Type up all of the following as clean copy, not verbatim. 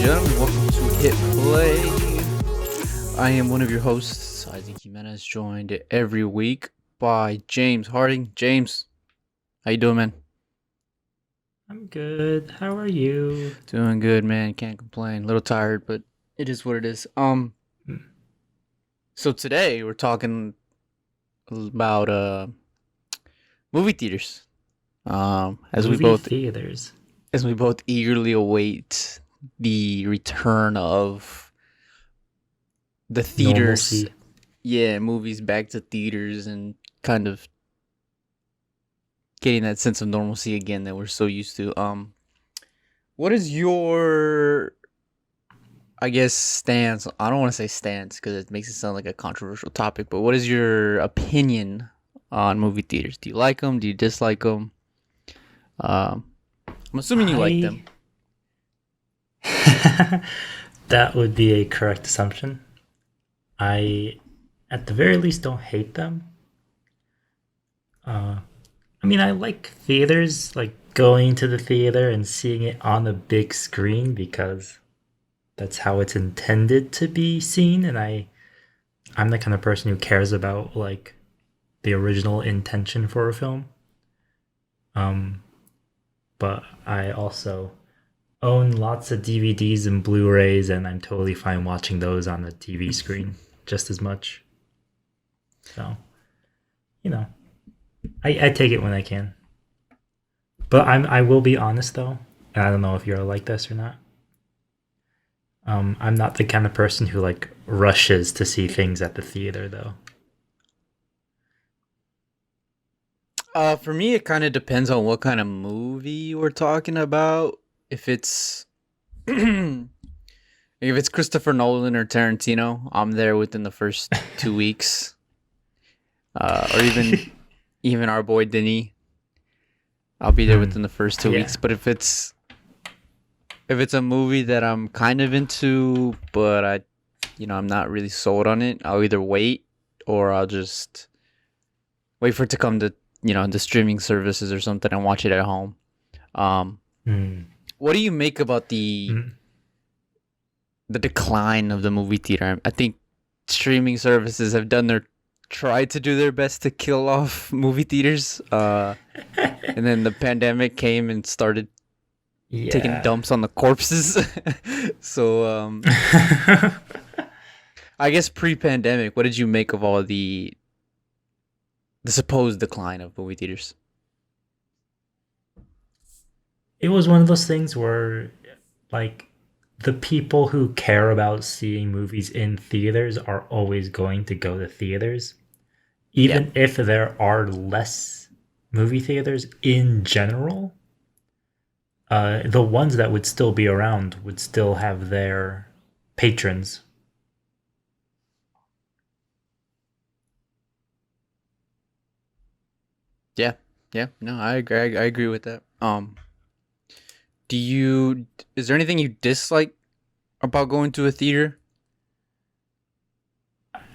gentlemen, welcome to Hit Play. I am one of your hosts, Isaac Jimenez, joined every week by James Harding. James, how you doing, man? I'm good. How are you? Doing good, man. Can't complain. A little tired, but it is what it is. Mm. So today we're talking about movie theaters. As we Movie both theaters. eagerly await the return of the theaters. Normalcy. Yeah, movies back to theaters and kind of getting that sense of normalcy again that we're so used to. What is your, I guess, stance? I don't want to say stance because it makes it sound like a controversial topic, but what is your opinion on movie theaters? Do you like them? Do you dislike them? Um, I'm assuming you like I. them. That would be a correct assumption. I, at the very least, don't hate them. Uh, I like theaters, like going to the theater and seeing it on the big screen because that's how it's intended to be seen. And I'm the kind of person who cares about like the original intention for a film. Um, but I also own lots of DVDs and Blu-rays, and I'm totally fine watching those on the TV screen just as much. So, you know, I take it when I can. But I will be honest though, and I don't know if you're like this or not. I'm not the kind of person who like rushes to see things at the theater though. For me, it kind of depends on what kind of movie we're talking about. If it's if it's Christopher Nolan or Tarantino, I'm there within the first 2 weeks. Or even our boy Denis, I'll be there within the first two Yeah. weeks. But if it's a movie that I'm kind of into, but I'm not really sold on it, I'll either wait or I'll just wait for it to come to the streaming services or something and watch it at home. Um, Mm. what do you make about the Mm. the decline of the movie theater? I think streaming services have tried to do their best to kill off movie theaters. And then the pandemic came and started taking Yeah. dumps on the corpses. So I guess pre-pandemic, what did you make of all the supposed decline of movie theaters? It was one of those things where like the people who care about seeing movies in theaters are always going to go to theaters Yeah, even if there are less movie theaters in general. The ones that would still be around would still have their patrons. yeah, yeah. No, I agree. I agree with that. Do you? Is there anything you dislike about going to a theater?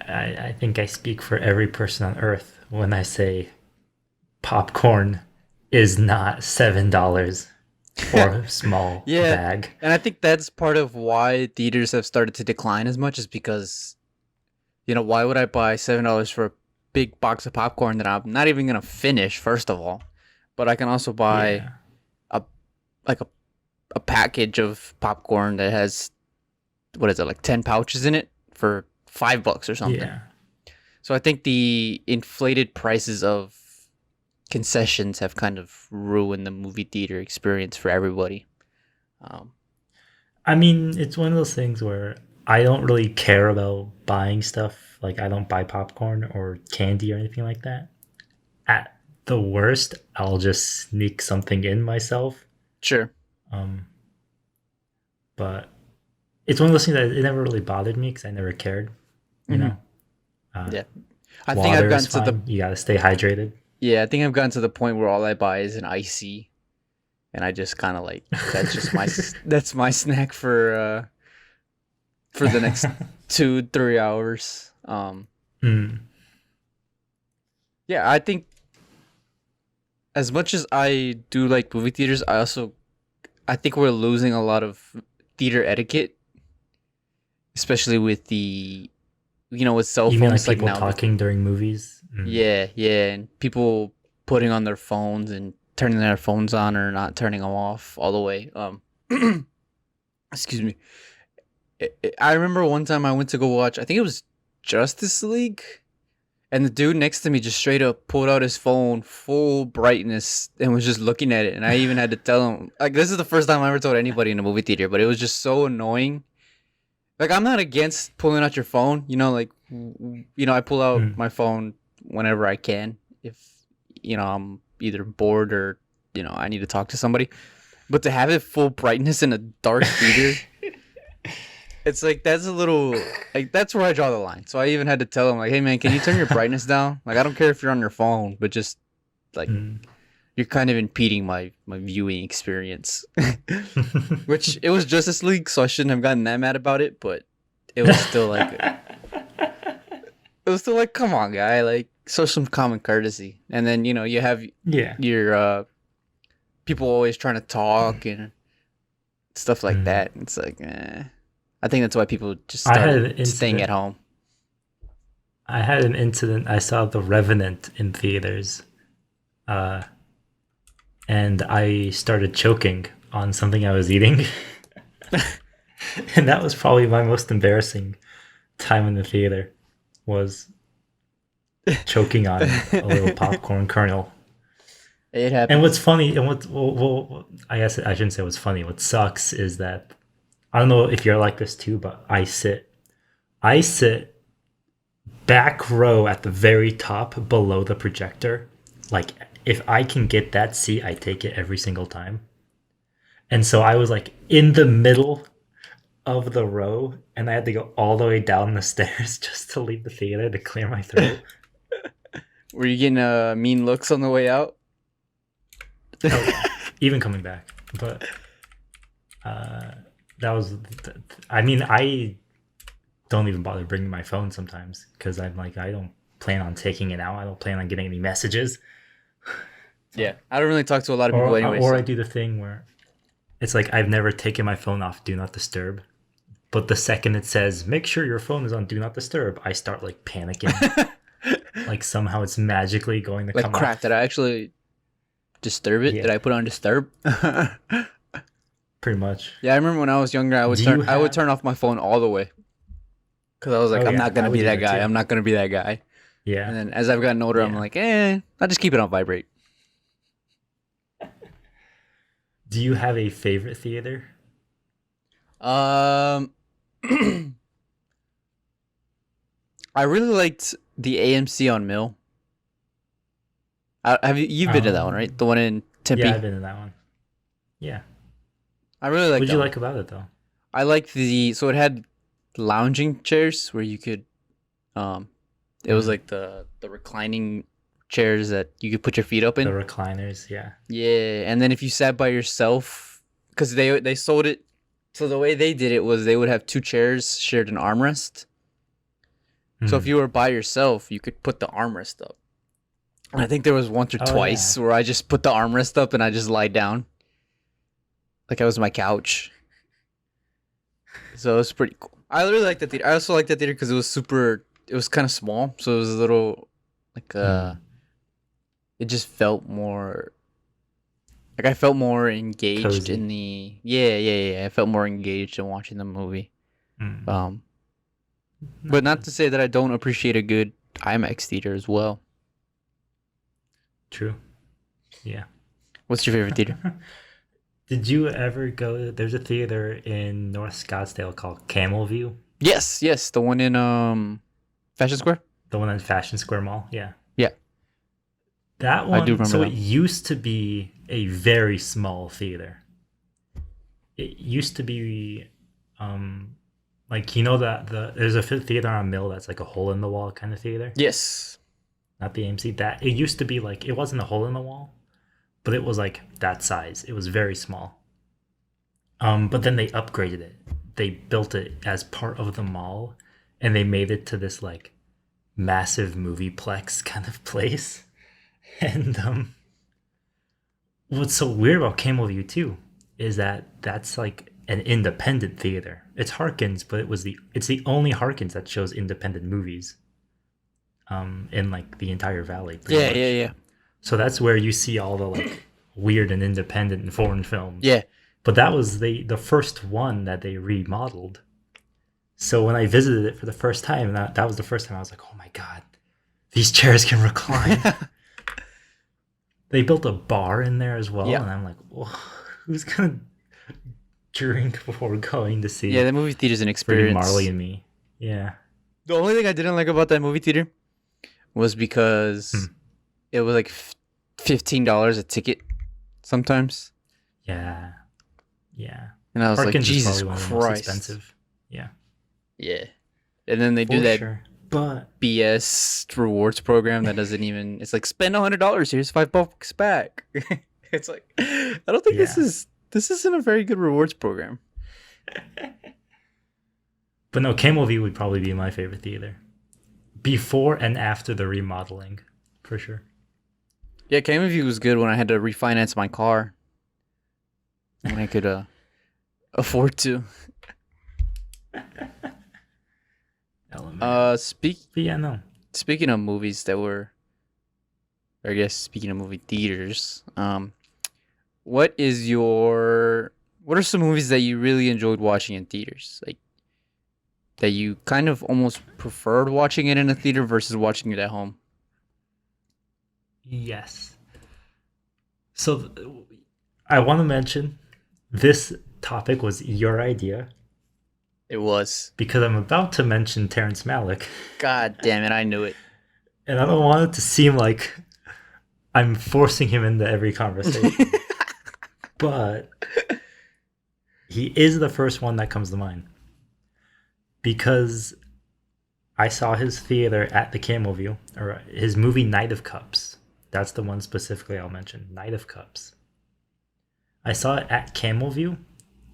I think I speak for every person on earth when I say popcorn is not $7 for a small Yeah, bag. and I think that's part of why theaters have started to decline as much, is because why would I buy $7 for a big box of popcorn that I'm not even gonna finish? First of all, but I can also buy Yeah. a like a package of popcorn that has, what is it, like 10 pouches in it for $5 or something. Yeah. So I think the inflated prices of concessions have kind of ruined the movie theater experience for everybody. Um, It's one of those things where I don't really care about buying stuff. Like, I don't buy popcorn or candy or anything like that. At the worst, I'll just sneak something in myself. sure. Um, but it's one of those things that it never really bothered me because I never cared. You Hmm. know, uh, Yeah. I think I've water is gotten to the fine. You gotta stay hydrated. Yeah, I think I've gotten to the point where all I buy is an icy, and I just kind of like, that's just that's my snack for the next 2-3 hours. Mm. Yeah, I think as much as I do like movie theaters, I think we're losing a lot of theater etiquette, especially with the with cell You mean like phones like people now. talking during movies? Mm. Yeah, yeah, and people putting on their phones and turning their phones on or not turning them off all the way. Excuse me. I remember one time I went to go watch. I think it was Justice League, and the dude next to me just straight up pulled out his phone full brightness and was just looking at it. And I even had to tell him, like, this is the first time I ever told anybody in a movie theater, but it was just so annoying. Like, I'm not against pulling out your phone. Like, I pull out Mm. my phone whenever I can if, I'm either bored or, I need to talk to somebody. But to have it full brightness in a dark theater, it's like, that's a little, like, that's where I draw the line. So I even had to tell him, like, hey, man, can you turn your brightness down? Like, I don't care if you're on your phone, but just, like, Mm. you're kind of impeding my viewing experience. Which, it was Justice League, so I shouldn't have gotten that mad about it, but it was still like, come on, guy, like, show some common courtesy. And then, you have Yeah. your people always trying to talk and stuff like Mm. that. It's like, I think that's why people just I had an started staying at incident. home. I had an incident. I saw The Revenant in theaters, uh, and I started choking on something I was eating, and that was probably my most embarrassing time in the theater. Was choking on a little popcorn kernel. It And happens. what's funny, and I guess I shouldn't say what's funny. What sucks is that I don't know if you're like this too, but I sit back row at the very top below the projector. Like if I can get that seat, I take it every single time. And so I was like in the middle of the row, and I had to go all the way down the stairs just to leave the theater to clear my throat. Were you getting mean looks on the way out? Oh yeah, even coming back, but uh, that was. I mean, I don't even bother bringing my phone sometimes because I'm like, I don't plan on taking it out. I don't plan on getting any messages. Yeah, I don't really talk to a lot of people Or anyway. or I So do the thing where it's like I've never taken my phone off do not disturb, but the second it says make sure your phone is on do not disturb, I start like panicking. Like somehow it's magically going to like, come crap, off. did I actually disturb it? Did Yeah, I put on disturb? Yeah, pretty much. I remember when I was younger, I would Do turn you I would have? turn off my phone all the way because I was like, Oh I'm yeah, not I gonna would be do that that guy. too. I'm not gonna be that guy. Yeah, And then as I've gotten older, I'm yeah. like, I'll just keep it on vibrate. Do you have a favorite theater? Um, I really liked the AMC on Mill. Have you've been to that one, right? Um, The one in yeah, I've Tempe. been in that one. Yeah. I really like What'd that you one. like about it though? I liked so it had lounging chairs where you could um it was Mm, like the reclining chairs that you could put your feet up the in. recliners, yeah. Yeah, and then if you sat by yourself, because they sold it, so the way they did it was they would have two chairs shared an armrest. So if Mm. you were by yourself, you could put the armrest up. And I think there was once or Oh yeah. twice where I just put the armrest up and I just lied down like I was my couch. So it was pretty cool. I really liked that theater. I also liked that theater because it was super. It was kind of small, so it was a little like Mm. It just felt more like I felt more engaged in Cozy. the. Yeah. I felt more engaged in watching the movie. Mm. Um, but Not not bad. to say that I don't appreciate a good IMAX theater as well. True. Yeah. What's your favorite theater? Did you ever go? There's a theater in North Scottsdale called Camel View, Yes, the one in Fashion Square. the one at Fashion Square Mall. Yeah. Yeah, That I do one, remember so that it one. used to be a very small theater. It used to be, um, like you know that there's a theater on Mill that's like a hole in the wall kind of theater, Yes. not the AMC. That it used to be like it wasn't a hole in the wall, but it was like that size. It was very small. But then they upgraded it. They built it as part of the mall, and they made it to this like massive movieplex kind of place. And what's so weird about Camel View too is that that's like an independent theater. It's Harkins, but it's the only Harkins that shows independent movies in like the entire valley, pretty Yeah, yeah, much. yeah, So that's where you see all the like weird and independent and foreign films. yeah. But that was the first one that they remodeled. So when I visited it for the first time, that was the first time I was like, oh my god, these chairs can recline. They built a bar in there as well, Yeah, and I'm like, who's gonna drink before going to yeah. see The movie theater's an freaking Marley experience. and Me? Yeah. The only thing I didn't like about that movie theater was Hmm. because it was like $15 a ticket sometimes, Yeah. Yeah. and I was like, Harkins is Jesus probably one of the most Christ. expensive. Yeah. Yeah, and then they do For that sure. But BS rewards program that doesn't even. It's like spend $100. Here's $5 back. It's like I don't think yeah. this isn't a very good rewards program. But no, Camel View would probably be my favorite theater. Before and after the remodeling, for sure. Yeah, Camera View was good when I had to refinance my car when I could afford to. Element. Speak But yeah, no. Speaking of movies that were, or I guess speaking of movie theaters, what is your what are some movies that you really enjoyed watching in theaters? Like that you kind of almost preferred watching it in a theater versus watching it at home? Yes. So I want to mention this topic was your idea It was. because I'm about to mention Terrence Malick, God damn it, I knew it. and I don't want it to seem like I'm forcing him into every conversation. But he is the first one that comes to mind because I saw his theater at the Camel View, or his movie Night of Cups. That's the one specifically I'll mention. Night of Cups. I saw it at Camel View,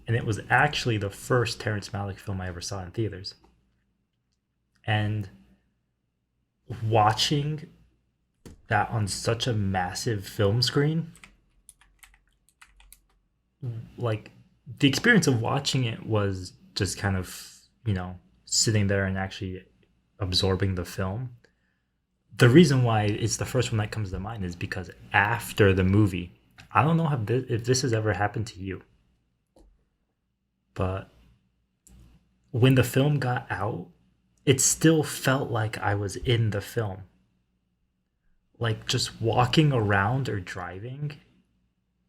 and it was actually the first Terrence Malick film I ever saw in theaters. And watching that on such a massive film screen, like the experience of watching it was just kind of, sitting there and actually absorbing the film. The reason why it's the first one that comes to mind is because after the movie, I don't know if this has ever happened to you, but when the film got out, it still felt like I was in the film. Like just walking around or driving,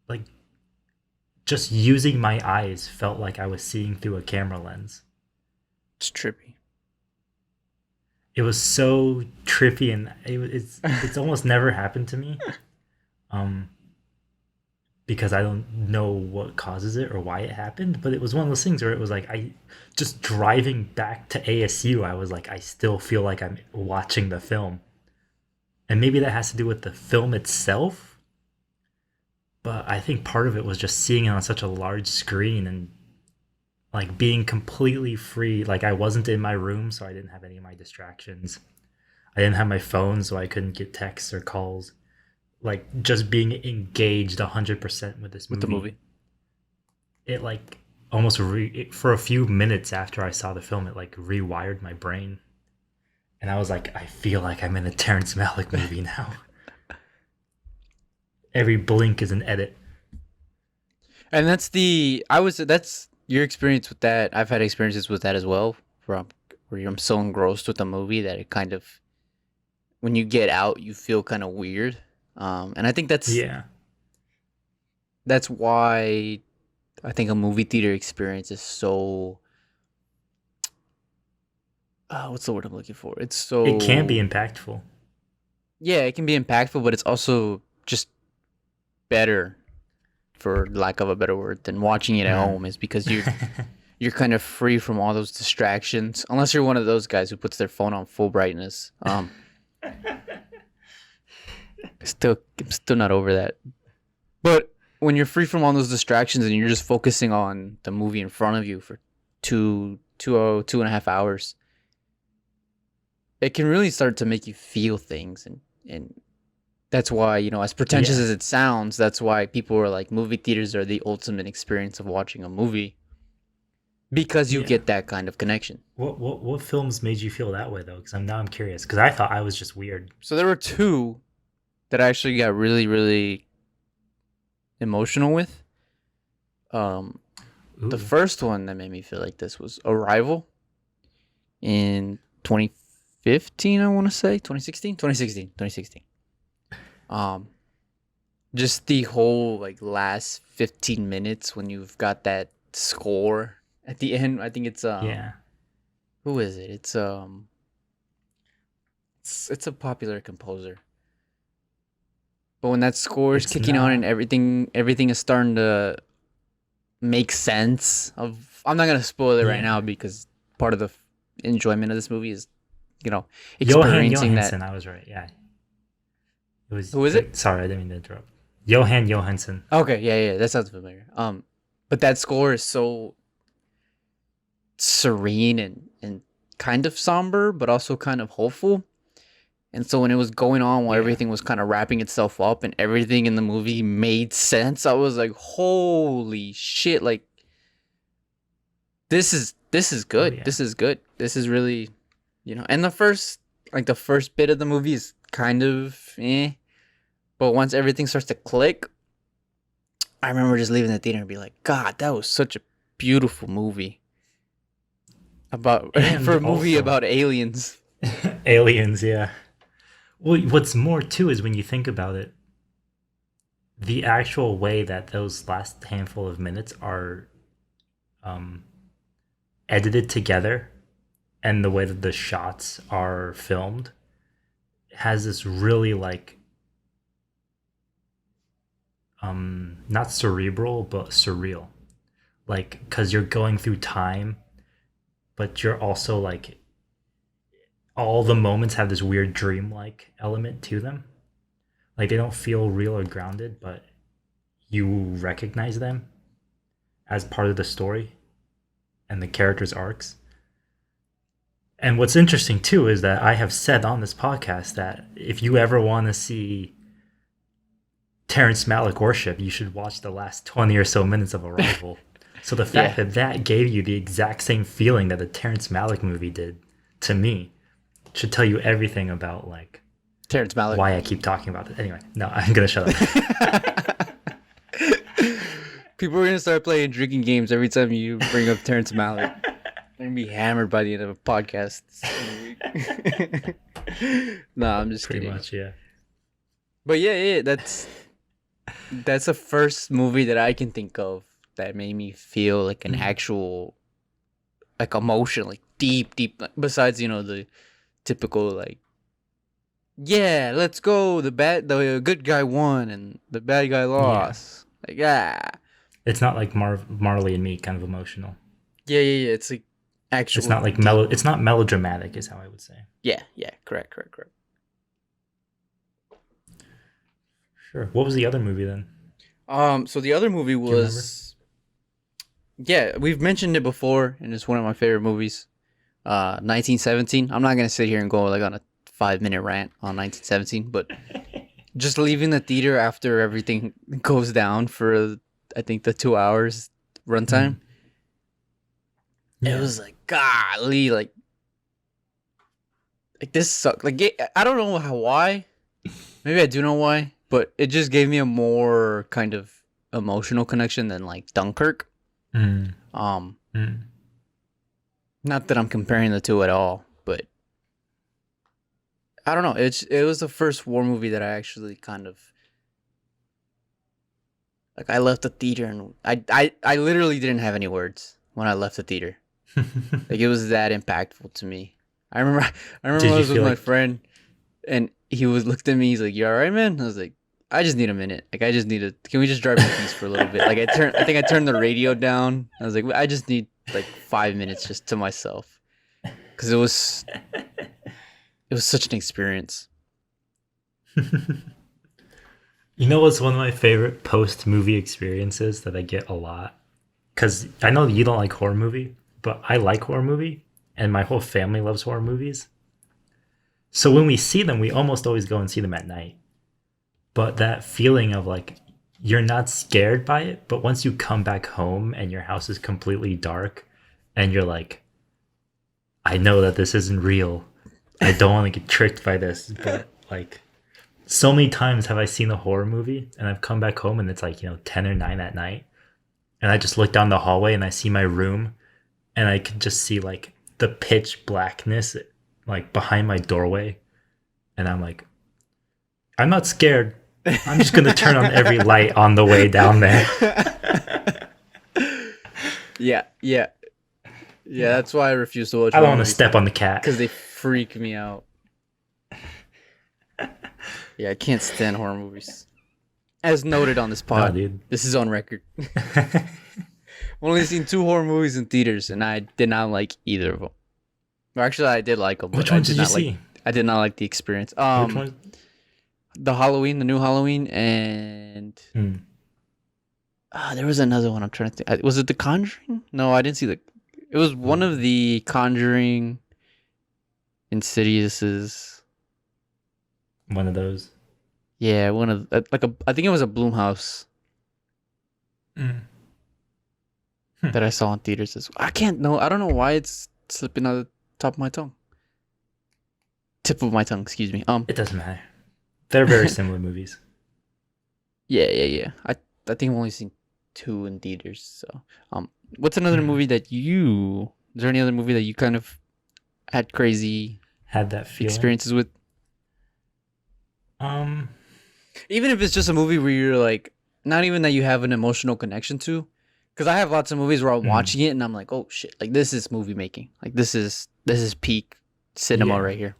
like just using my eyes felt like I was seeing through a camera lens. It's trippy. It was so trippy, and it's almost never happened to me. Because I don't know what causes it or why it happened, but it was one of those things where it was like I just driving back to ASU, I was like, I still feel like I'm watching the film. And maybe that has to do with the film itself, but I think part of it was just seeing it on such a large screen and like being completely free. Like I wasn't in my room, so I didn't have any of my distractions. I didn't have my phone, so I couldn't get texts or calls. Like just being engaged 100% with this movie. With the movie. It like almost for a few minutes after I saw the film, it like rewired my brain, and I was like, I feel like I'm in a Terrence Malick movie now. Every blink is an edit. And that's your experience with that. I've had experiences with that as well, where I'm so engrossed with the movie that it kind of, when you get out, you feel kind of weird. And I think that's why I think a movie theater experience is so. What's the word I'm looking for? It's so. It can be impactful. Yeah, it can be impactful, but it's also just better, for lack of a better word, than watching it at home. Is because you're kind of free from all those distractions, unless you're one of those guys who puts their phone on full brightness. I'm still not over that. But when you're free from all those distractions and you're just focusing on the movie in front of you for 2.5 hours, it can really start to make you feel things, and that's why, as pretentious as it sounds, that's why people are like, movie theaters are the ultimate experience of watching a movie. because you Yeah. get that kind of connection. What films made you feel that way though? Because I'm curious. Because I thought I was just weird. So there were two that I actually got really, really emotional with. Um, the Ooh. first one that made me feel like this was Arrival in 2015, I want to say. 2016? 2016. 2016. Um, just the whole like last 15 minutes when you've got that score at the end. I think it's Yeah. who is it? It's a popular composer. But when that score is It's kicking on and not. everything is starting to make sense of, I'm not gonna spoil it right Yeah. now because part of the enjoyment of this movie is, you know, Johan experiencing that. Johansson. I was right. Yeah. It was. Who is it? Sorry, I didn't mean to interrupt. Johan Johansson. Okay, yeah, that sounds familiar. But that score is so serene and kind of somber, but also kind of hopeful. And so when it was going on while Yeah. everything was kind of wrapping itself up and everything in the movie made sense, I was like, "Holy shit, like this is Oh good. yeah. This is good. This is really, you know." And the first bit of the movie is kind of but once everything starts to click, I remember just leaving the theater and be like, "God, that was such a beautiful movie about for And a movie also about aliens." aliens. Yeah. Well, what's more too is when you think about it, the actual way that those last handful of minutes are um, edited together and the way that the shots are filmed has this really like not cerebral but surreal, like because you're going through time but you're also like all the moments have this weird dreamlike element to them, like they don't feel real or grounded but you recognize them as part of the story and the characters arcs. And what's interesting too is that I have said on this podcast that if you ever want to see Terrence Malick worship, you should watch the last 20 or so minutes of Arrival. So the fact Yeah, that that gave you the exact same feeling that the Terrence Malick movie did to me should tell you everything about like Terrence Malick. why I keep talking about it. Anyway, no, I'm gonna shut up. People are gonna start playing drinking games every time you bring up Terrence Malick. They're gonna be hammered by the end of a podcast. No, I'm just Pretty kidding. much, yeah. But yeah, that's the first movie that I can think of that made me feel like an actual like emotion, like deep. Like, besides, the typical like, yeah, let's go. The good guy won and the bad guy Yeah. lost. Like, yeah, It's not like Marley and Me kind of emotional. yeah. It's like It's actual not like deep. it's not melodramatic, is how I would say. Yeah, correct. Sure. What was the other movie then? So the other movie Do you remember? was, yeah, we've mentioned it before, and it's one of my favorite movies. 1917. I'm not gonna sit here and go like on a 5 minute rant on 1917, but just leaving the theater after everything goes down for I think the 2 hours runtime, it Yeah. was like golly, like this sucked. Like I don't know why. Maybe I do know why, but it just gave me a more kind of emotional connection than like Dunkirk. Mm. Um, Mm. Not that I'm comparing the two at all, but I don't know. It was the first war movie that I actually kind of like. I left the theater and I literally didn't have any words when I left the theater. Like it was that impactful to me. I remember Did I you was with feel my like friend and he was looked at me. He's like, "You all right, man?" I was like, "I just need a minute. Like I just need to. Can we just drive in peace for a little bit?" Like I think I turned the radio down. I was like, "I just need like 5 minutes just to myself," because it was such an experience. you know what's one of my favorite post movie experiences that I get a lot? Because I know you don't like horror movie, but I like horror movie, and my whole family loves horror movies. So when we see them, we almost always go and see them at night. But that feeling of like you're not scared by it, but once you come back home and your house is completely dark and you're like, I know that this isn't real. I don't want to get tricked by this, but like so many times have I seen a horror movie and I've come back home and it's like, 10 or 9 at night, and I just look down the hallway and I see my room, and I could just see like the pitch blackness like behind my doorway, and I'm like, I'm not scared. I'm just gonna turn on every light on the way down there. Yeah, yeah, yeah. That's why I refuse to watch I don't horror want to movies step on the cat. because they freak me out. Yeah, I can't stand horror movies. As noted on this No, pod, dude. this is on record. I've only seen 2 horror movies in theaters, and I did not like either of them. Or actually, I did like them. Which But ones did you see? I did not like the experience. Which one? The new Halloween, and there was another one. I'm trying to think. Was it The Conjuring? No, I didn't see the. It was one of the Conjuring, Insidious's. One of those. Yeah, one of I think it was a Blumhouse that I saw in theaters. I can't know. I don't know why it's slipping out of the top of my tongue. Tip of my tongue, excuse me. It doesn't matter. They're very similar movies. Yeah. I think I've only seen 2 in theaters. So, what's another movie that you? Is there any other movie that you kind of had crazy Had that feeling. experiences with? Even if it's just a movie where you're like, not even that you have an emotional connection to, because I have lots of movies where I'm watching it and I'm like, oh shit, like this is movie making, like this is peak cinema right here.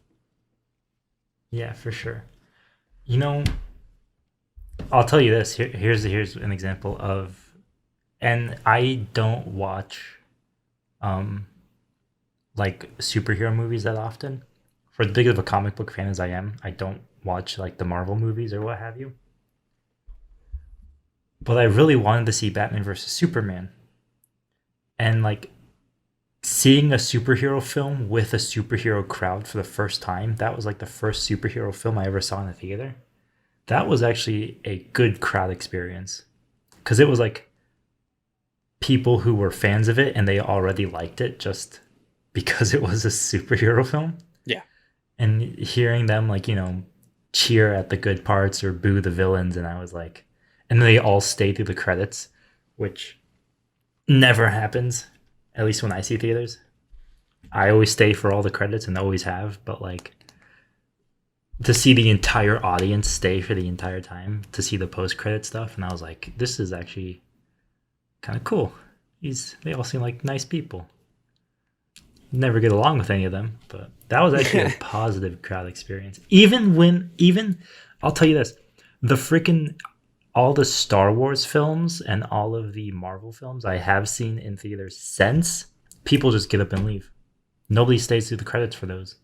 Yeah, for sure. I'll tell you this. Here's an example of, and I don't watch, like superhero movies that often. For as big of a comic book fan as I am, I don't watch like the Marvel movies or what have you. But I really wanted to see Batman versus Superman. And like seeing a superhero film with a superhero crowd for the first time, that was like the first superhero film I ever saw in a theater. That was actually a good crowd experience. Because it was like people who were fans of it and they already liked it just because it was a superhero film. Yeah. And hearing them like, cheer at the good parts or boo the villains, and I was like, and they all stay through the credits, which never happens, at least when I see theaters. I always stay for all the credits and always have, but like to see the entire audience stay for the entire time to see the post-credit stuff, and I was like, this is actually kind of cool. They all seem like nice people. Never get along with any of them, but that was actually a positive crowd experience. Even I'll tell you this, all the Star Wars films and all of the Marvel films I have seen in theaters since, people just get up and leave. Nobody stays through the credits for those.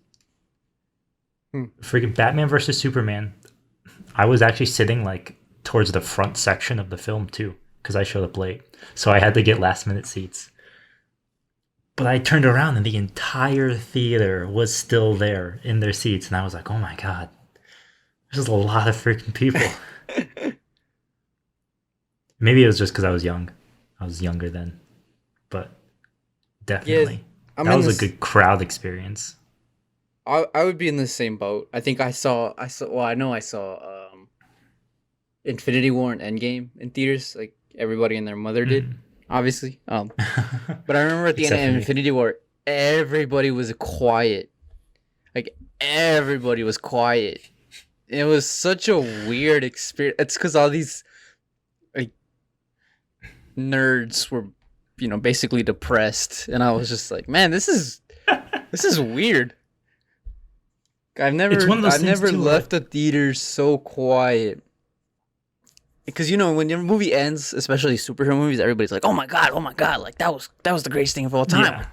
Freaking Batman versus Superman, I was actually sitting like towards the front section of the film too, because I showed up late, so I had to get last minute seats. But I turned around and the entire theater was still there in their seats. And I was like, oh my God, there's a lot of freaking people. Maybe it was just because I was young. I was younger then. But definitely. Yeah, that was a good crowd experience. I would be in the same boat. I think I saw Infinity War and Endgame in theaters, like everybody and their mother did. Obviously. But I remember at the end of Infinity War, everybody was quiet. Like, everybody was quiet. It was such a weird experience. It's because all these like nerds were, basically depressed. And I was just like, man, this is weird. I've never left a theater so quiet. Because when your movie ends, especially superhero movies, everybody's like, "Oh my god, like that was the greatest thing of all time." Yeah.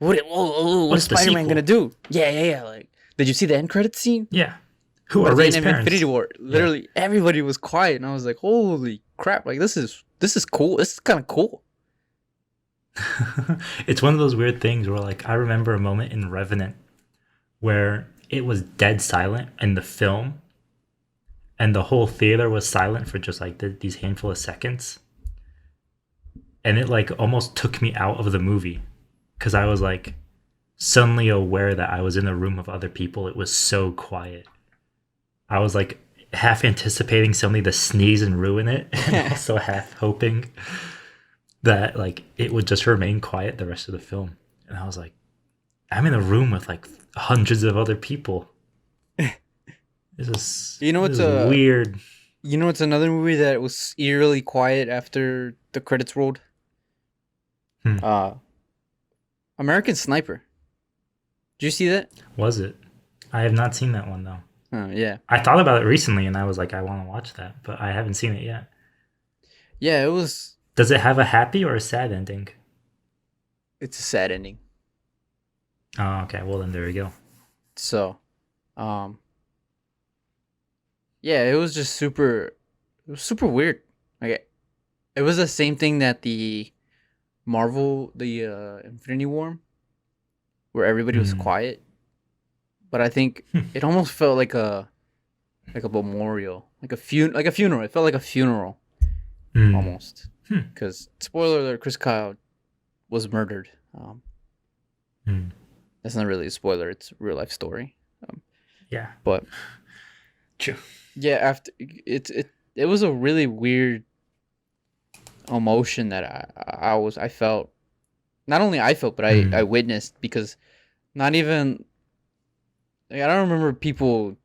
Like, what is Spider-Man gonna do? Yeah. Like, did you see the end credits scene? Yeah. Who are Ray's parents? Infinity War. Literally, everybody was quiet, and I was like, "Holy crap! Like this is cool. This is kind of cool." It's one of those weird things where, like, I remember a moment in Revenant where it was dead silent in the film. And the whole theater was silent for just like these handful of seconds. And it like almost took me out of the movie. because I was like suddenly aware that I was in a room of other people. It was so quiet. I was like half anticipating somebody to sneeze and ruin it, and also half hoping that like it would just remain quiet the rest of the film. And I was like, I'm in a room with like hundreds of other people. You know This what's is a weird. you know what's another movie that was eerily quiet after the credits rolled? Hmm. Uh, American Sniper. Did you see that? Was it? I have not seen that one though. Oh yeah, I thought about it recently and I was like, I want to watch that, but I haven't seen it yet. yeah. It was. Does it have a happy or a sad ending? It's a sad ending. Oh, okay. Well, then there we go. So, um, yeah, it was just super. It was super weird. Like it was the same thing that the Infinity War, where everybody was Hmm. quiet. But I think it almost felt like a memorial, like a funeral. It felt like a funeral Hmm. almost. Hmm. Because spoiler alert, Chris Kyle was murdered. Hmm. That's not really a spoiler; it's a real life story. Um, Yeah. but True. yeah, after it was a really weird emotion that I felt. Not only I felt, but I Hmm. witnessed because not even like, I don't remember people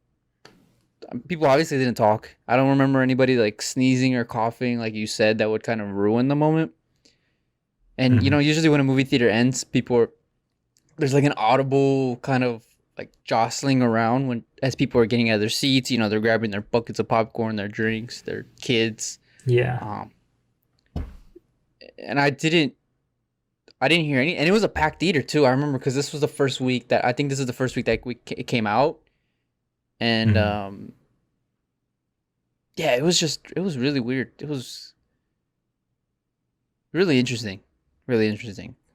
obviously didn't talk. I don't remember anybody like sneezing or coughing like you said that would kind of ruin the moment. And you Hmm. know, usually when a movie theater ends, there's like an audible kind of like jostling around when as people are getting out of their seats. You know, they're grabbing their buckets of popcorn, their drinks, their kids. Yeah. Um, and I didn't hear any, and it was a packed theater too. I remember because this was the first week that I think this is the first week that it came out, and Hmm. yeah, it was really weird. It was really interesting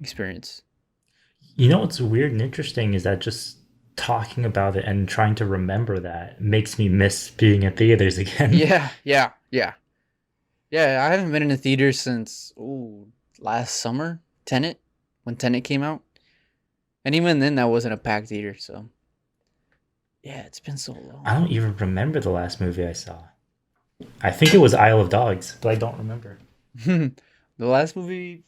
experience. You know what's weird and interesting is that just talking about it and trying to remember that makes me miss being in theaters again. Yeah. I haven't been in a theater since last summer, Tenet, when Tenet came out, and even then that wasn't a packed theater. So yeah, it's been so I long. don't even remember the last movie I saw. I think it was Isle of Dogs, but I don't remember. The last movie,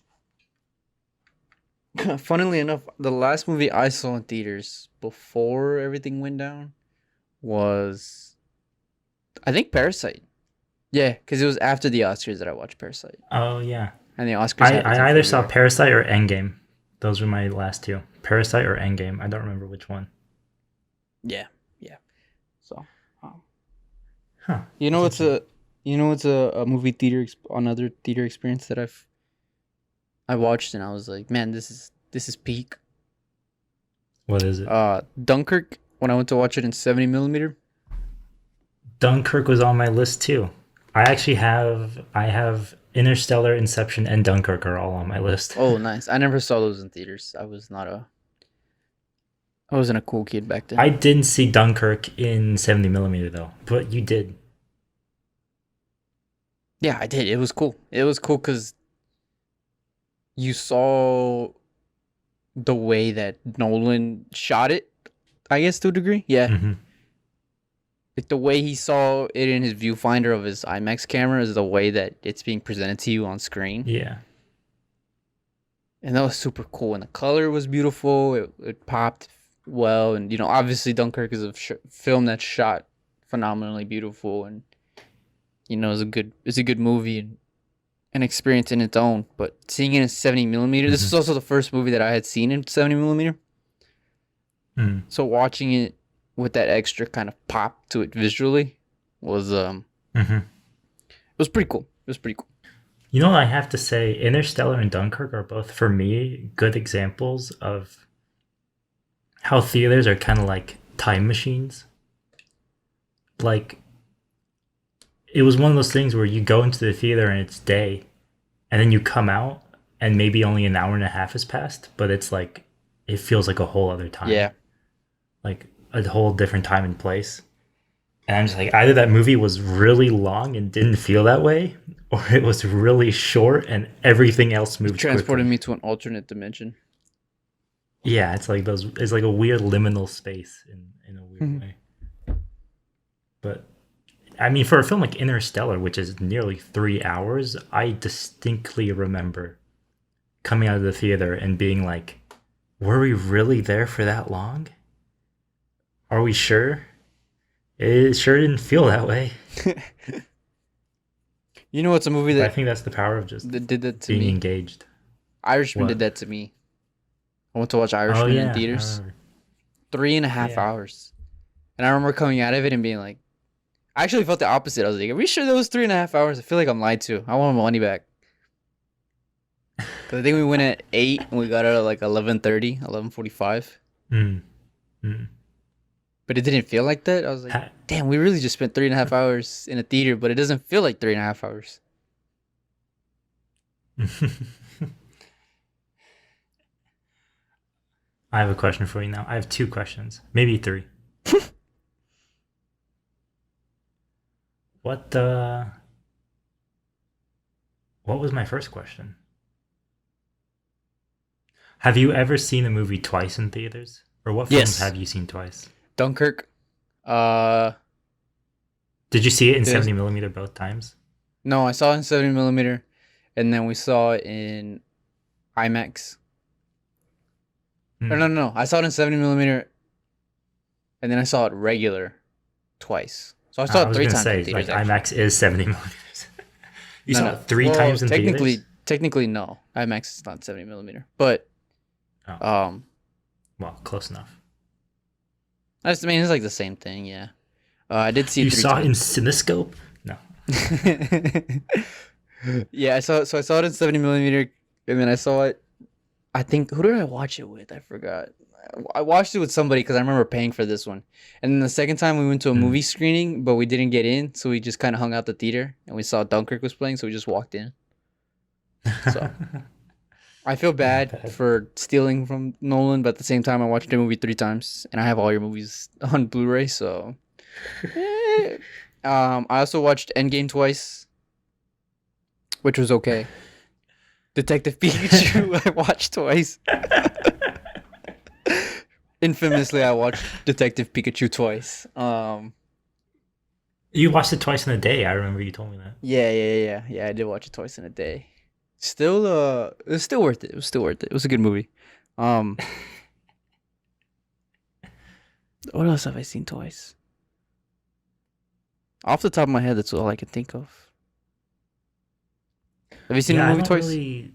funnily enough, the last movie I saw in theaters before everything went down was I think Parasite. Yeah, because it was after the Oscars that I watched Parasite, Oh yeah, and the Oscars happens in I either saw February. Parasite or Endgame. Those were my last two. Parasite or Endgame. I don't remember which one. Yeah, yeah. So, um, Huh. you know, That's it's interesting. a a movie another theater experience that I watched, and I was like, man, this is peak. What is it? Dunkirk. When I went to watch it in 70 millimeter. Dunkirk was on my list too. I have Interstellar, Inception, and Dunkirk are all on my list. Oh, nice. I never saw those in theaters. I wasn't a cool kid back then. I didn't see Dunkirk in 70 millimeter though, but you did. Yeah, I did. It was cool. It was cool because you saw the way that Nolan shot it. I guess to a degree. Yeah, Hmm. like the way he saw it in his viewfinder of his IMAX camera is the way that it's being presented to you on screen, Yeah. and that was super cool. And the color was beautiful. It popped well, and you know, obviously Dunkirk is a film that's shot phenomenally beautiful, and you know, it's a good movie and an experience in its own. But seeing it in 70 millimeter, this Hmm. was also the first movie that I had seen in 70 millimeter. Mm. So watching it with that extra kind of pop to it visually was Hmm. it was pretty cool. It was pretty cool. You know what I have to say? Interstellar and Dunkirk are both, for me, good examples of how theaters are kind of like time machines. Like, it was one of those things where you go into the theater and it's day, and then you come out and maybe only an hour and a half has passed, but it's like, it feels like a whole other time, Yeah. like a whole different time and place. And I'm just like, either that movie was really long and didn't feel that way, or it was really short and everything else It moved transported quickly. me to an alternate dimension. Yeah, it's like those. It's like a weird liminal space in a weird Mhm. way. But I mean, for a film like Interstellar, which is nearly 3 hours, I distinctly remember coming out of the theater and being like, "Were we really there for that long? Are we sure?" It sure didn't feel that way. You know what's a movie But I that think that's the power of just did that to being me? engaged. Irishman did What? that to me. I went to watch Oh Irishman in yeah, I theaters. remember. 3.5 Yeah. hours. And I remember coming out of it and being like, I actually felt the opposite. I was like, are we sure that was 3.5 hours? I feel like I'm lied to. I want my money back. Because I think we went at 8 and we got out at like 11:30, 11:45. Mm, mm. But it didn't feel like that. I was like, Ha- damn, we really just spent 3.5 hours in a theater, but it doesn't feel like 3.5 hours. I have a question for you now. I have two questions, maybe three. What what was my first question? Have you ever seen a movie twice in theaters? Or what films Yes. have you seen twice? Dunkirk. Uh, Did you see it in there's 70 millimeter both times? no, I saw it in 70 millimeter, and then we saw it in IMAX. Or no, Hmm. no, no. I saw it in 70 millimeter, and then I saw it regular twice. So I saw I it was three gonna times in say like theaters actually. IMAX is 70 millimeters. You No, saw no. it three Well, times in theaters? technically no. IMAX is not 70 millimeter, but Oh, um, well, close enough. I mean it's like the same thing. Yeah. I did see You it three saw it in times. Cinescope? No. Yeah, I saw it in 70 millimeter, and then I saw it. I think who did I watch it with? I forgot. I watched it with somebody because I remember paying for this one. And then the second time we went to a Hmm. movie screening, but we didn't get in, so we just kind of hung out the theater and we saw Dunkirk was playing, so we just walked in. So I feel Not bad bad. for stealing from Nolan, but at the same time, I watched the movie 3 times, and I have all your movies on Blu-ray. So, eh. I also watched Endgame twice, which was okay. Detective Pikachu, I watched twice. Infamously, I watched Detective Pikachu twice. You watched it twice in a day. I remember you told me that. Yeah. I did watch it twice in a day. Still, it was still worth it. It was still worth it. It was a good movie. Um, what else have I seen twice? Off the top of my head, that's all I can think of. Have you seen a Yeah, I movie don't twice? really.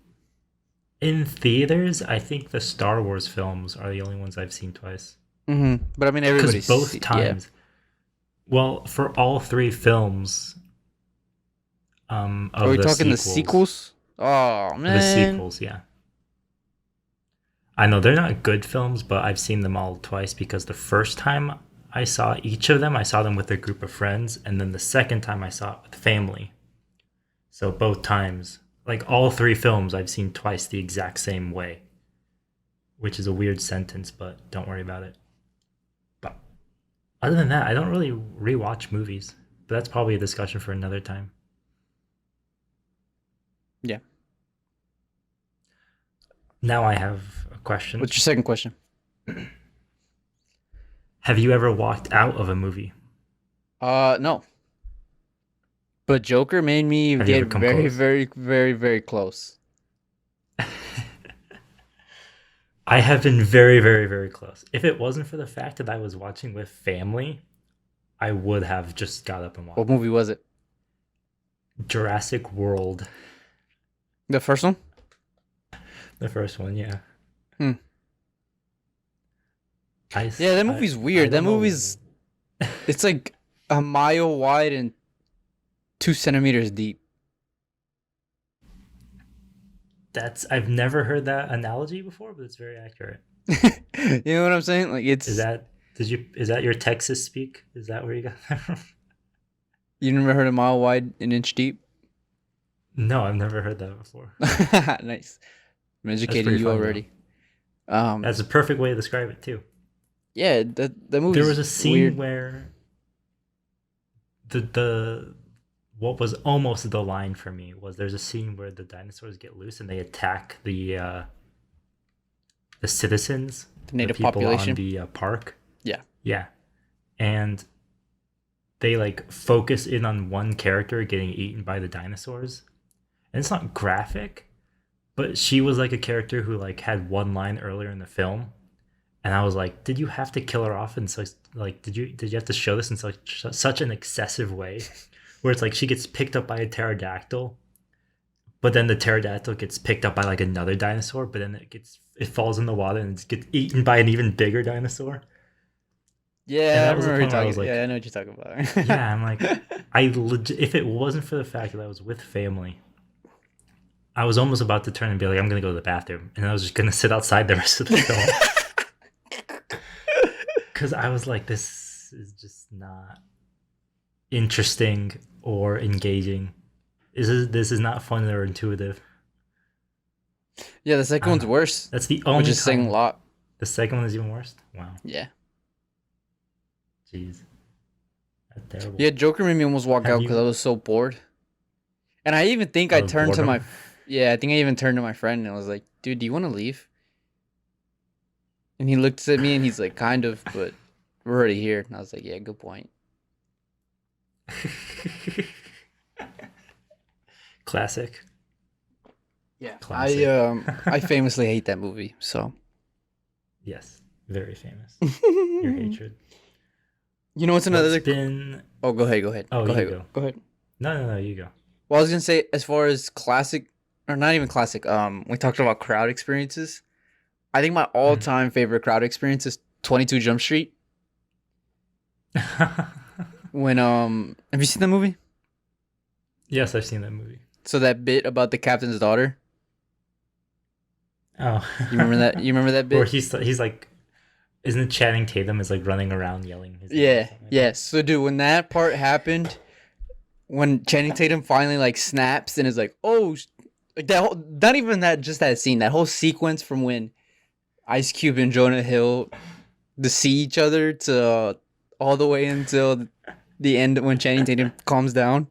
In theaters, I think the Star Wars films are the only ones I've seen twice. Mm-hmm. But I mean, Because everybody's both yeah. times, well, for all three films Are of we the talking the sequels, sequels? Oh the man. sequels, yeah. I know they're not good films, but I've seen them all twice because the first time I saw each of them, I saw them with a group of friends, and then the second time I saw it with family. So both times, like all three films, I've seen twice the exact same way, which is a weird sentence, but don't worry about it. But other than that, I don't really rewatch movies, but that's probably a discussion for another time. Yeah. Now I have a question. What's your second question? Have you ever walked out of a movie? No. But Joker made me Have you ever get come very, close? very, very, very close. I have been very, very, very close. If it wasn't for the fact that I was watching with family, I would have just got up and What walked out. movie was it? Jurassic World, The first one? the first one, yeah. Hmm. I, Yeah, that I, movie's I weird. That don't movie's know. it's like a mile wide and 2 centimeters deep. I've never heard that analogy before, but it's very accurate. You know what I'm saying? Like Is it's that is that your Texas speak? Is that where you got that from? you never heard a mile wide, an inch deep? No, I've never heard that before. Nice. I'm That's educating pretty you funny though. already. Um, That's a perfect way to describe it too. yeah, that There was movie's a scene weird. where the what was almost the line for me was there's a scene where the dinosaurs get loose and they attack the the citizens, The the native people on population. the park. Yeah. Yeah, and they like focus in on one character getting eaten by the dinosaurs, and it's not graphic, but she was like a character who like had one line earlier in the film, and I was like, did you have to kill her off in such like did you have to show this in such an excessive way, where it's like she gets picked up by a pterodactyl, but then the pterodactyl gets picked up by like another dinosaur, but then it falls in the water and it gets eaten by an even bigger dinosaur. And Yeah, I that was the remember you point where I was talking. like, Yeah, I know what you're talking about. yeah, I'm like, if it wasn't for the fact that I was with family, I was almost about to turn and be like, I'm gonna go to the bathroom, and I was just gonna sit outside the rest of the film because I was like, this is just not interesting or engaging. This is not fun or intuitive. Yeah, the second I don't one's know. worse, That's the which only is saying a time. lot. The second one is even worse. Wow, Yeah. jeez, that's terrible. Yeah, Joker made me almost walk Have out because I you was so bored. And I even think I out of turned to boredom? yeah, I think I even turned to my friend and I was like, dude, do you want to leave? And he looked at me and he's like, kind of, but we're already here. And I was like, yeah, good point. Classic, Yeah. classic. I famously hate that movie, so. Yes, very famous. Your You hatred. know what's What's another. been? Oh, go ahead, go ahead. Oh, Go you ahead, go. go ahead. No, you go. Well, I was gonna say, as far as classic, or not even classic, we talked about crowd experiences. I think my Mm. all-time favorite crowd experience is 22 Jump Street. When have you seen that movie? Yes, I've seen that movie. So that bit about the captain's daughter. Oh, You remember that? You remember that where bit? he's like, isn't it Channing Tatum is like running around yelling his name or Yeah, something like yeah. that? So, dude, when that part happened, when Channing Tatum finally like snaps and is like, "Oh," like that whole, not even that, just that scene, that whole sequence from when Ice Cube and Jonah Hill to see each other to all the way until the end when Channing Tatum calms down.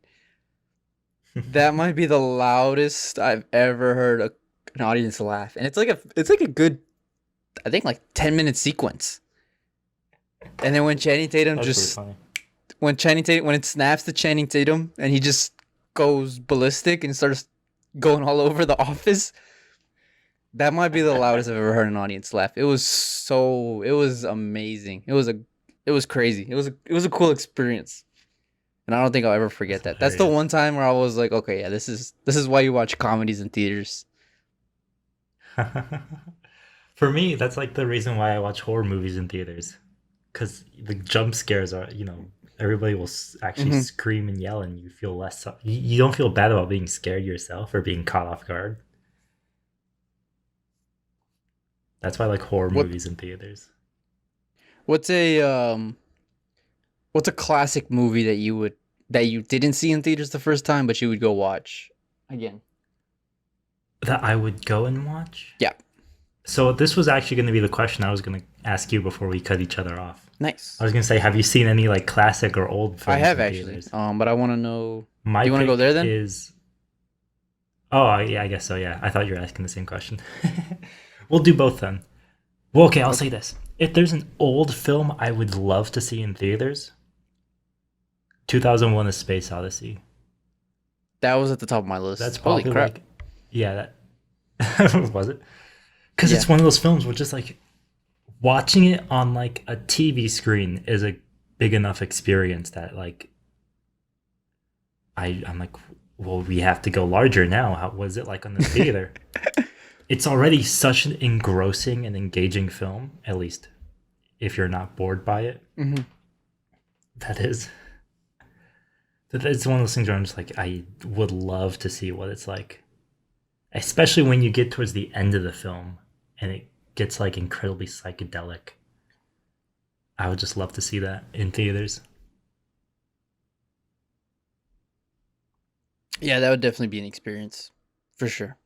That might be the loudest I've ever heard an audience laugh, and it's like a good, I think like 10-minute sequence. And then when Channing Tatum That's pretty just funny. when it snaps to Channing Tatum and he just goes ballistic and starts going all over the office. That might be the loudest I've ever heard an audience laugh. It was amazing. It was crazy. It was a cool experience. And I don't think I'll ever That's forget that. That's the hilarious. one time where I was like, okay, yeah, this is why you watch comedies in theaters. For me, that's like the reason why I watch horror movies in theaters, because the jump scares are, everybody will actually Hmm. scream and yell, and you feel less. You don't feel bad about being scared yourself or being caught off guard. That's why I like horror What movies in theaters. what's a what's a classic movie that you didn't see in theaters the first time but you would go watch again? That I would go and watch. Yeah. So this was actually going to be the question I was going to ask you before we cut each other off. Nice. I was going to say, have you seen any like classic or old I films have in actually. theaters? But I want to know. My Do you want to go pick there then? is. Oh yeah, I guess so. Yeah, I thought you were asking the same question. We'll do both then. Well, okay, I'll say Okay. this: if there's an old film I would love to see in theaters, 2001: A Space Odyssey. That was at the top of my list. That's Holy probably crap. like, yeah, that was it. Because Yeah. it's one of those films where just like watching it on like a TV screen is a big enough experience that like I'm like, well, we have to go larger now. How was it like on the theater? It's already such an engrossing and engaging film, at least if you're not bored by it. Hmm. That is. It's one of those things where I'm just like, I would love to see what it's like, especially when you get towards the end of the film and it gets like incredibly psychedelic. I would just love to see that in theaters. Yeah, that would definitely be an experience for sure.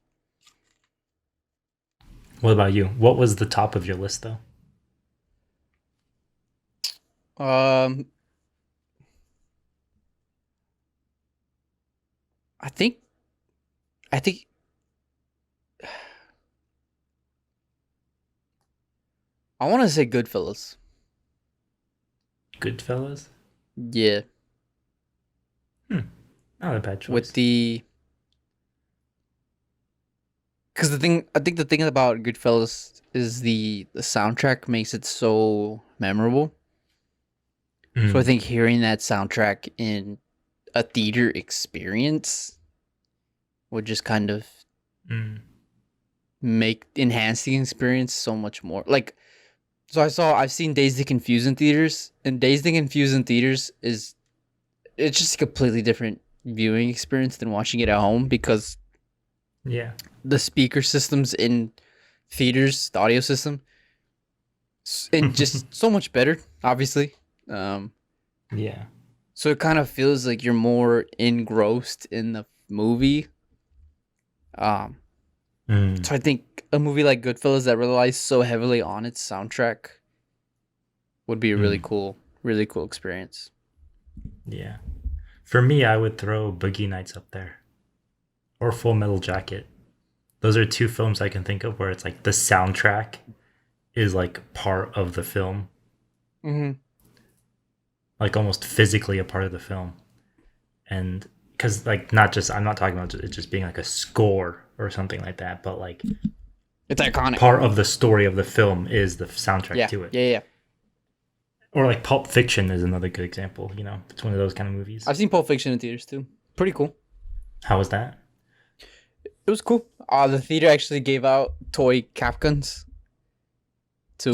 What about you? What was the top of your list, though? Um, I think I think I want to say Goodfellas. Goodfellas. Yeah, Hmm. Not a bad with choice. the because I think the thing about Goodfellas is the soundtrack makes it so memorable. So I Mm, think hearing that soundtrack in a theater experience would just kind of mm, make enhance the experience so much more. Like, so I've seen Dazed and Confused in theaters, and Dazed and Confused in theaters is it's just a completely different viewing experience than watching it at home because yeah. the speaker systems in theaters, the audio system, and just so much better, obviously. Um, Yeah. so it kind of feels like you're more engrossed in the movie. Um, Mm, so I think a movie like Goodfellas that relies so heavily on its soundtrack would be a mm, really cool experience. yeah. For me, I would throw Boogie Nights up there or Full Metal Jacket. Those are two films I can think of where it's like the soundtrack is like part of the film, Mm-hmm. like almost physically a part of the film. And because like not just I'm not talking about it just being like a score or something like that, but like It's iconic. part of the story of the film is the soundtrack Yeah, to it. yeah, yeah. Or like Pulp Fiction is another good example. You know, it's one of those kind of movies. I've seen Pulp Fiction in theaters too. Pretty cool. How was that? It was cool. The theater actually gave out toy cap guns to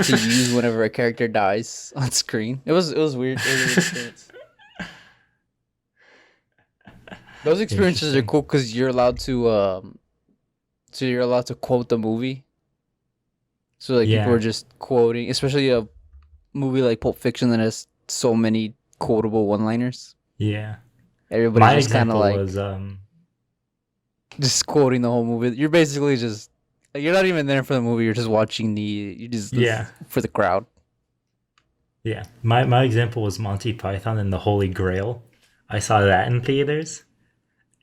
use whenever a character dies on screen. It was weird. It was a weird experience. Those experiences are Interesting. cool because you're allowed to quote the movie. So like people are Yeah, just quoting, especially a movie like Pulp Fiction that has so many quotable one-liners. yeah. Everybody's My just kind of example like was just quoting the whole movie. You're basically just like, you're not even there for the movie. You're just watching you just yeah, this for the crowd. yeah. My example was Monty Python and the Holy Grail. I saw that in theaters,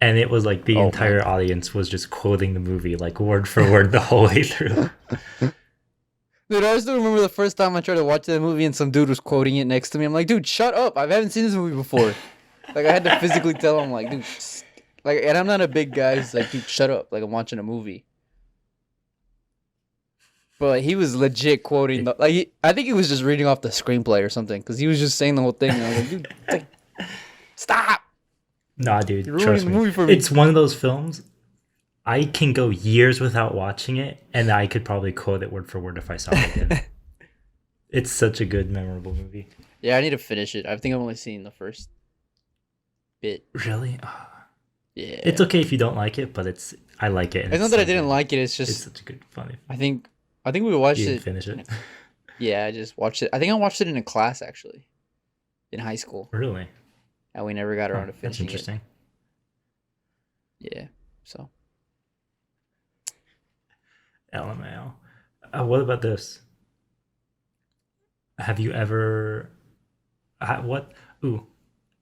and it was like the Oh man, entire audience was just quoting the movie like word for word the whole way through. dude, I still remember the first time I tried to watch that movie and some dude was quoting it next to me. I'm like, dude, shut up! I haven't seen this movie before. Like I had to physically tell him, like, dude, like, and I'm not a big guy. He's like, dude, shut up! Like I'm watching a movie. But like, he was legit quoting the like. I think he was just reading off the screenplay or something because he was just saying the whole thing. And I was like, dude, like, stop! Nah, dude, You're ruining trust the me. movie for me. It's one of those films I can go years without watching it, and I could probably quote it word for word if I saw it again. It's such a good, memorable movie. Yeah, I need to finish it. I think I've only seen the first bit. Really? It's Yeah. okay if you don't like it, but I like it, and It's it's not that I so didn't good. like it. It's It's just such a good, funny. I think we You watched didn't it. finish it, Yeah, I just watched it. I think I watched it in a class actually, in high school, really? and we never got Huh, around to that's finishing it. interesting. Yeah. So LMAO. What about this? Have you ever? What? Ooh,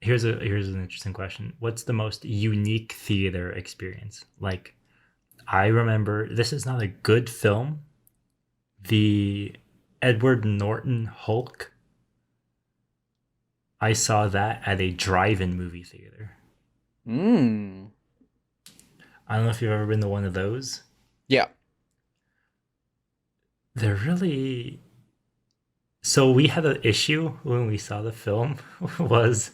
here's an interesting question. What's the most unique theater experience? Like, I remember this is not a good film. The Edward Norton Hulk. I saw that at a drive-in movie theater. mm. I don't know if you've ever been to one of those. Yeah. They're really so we had an issue when we saw the film was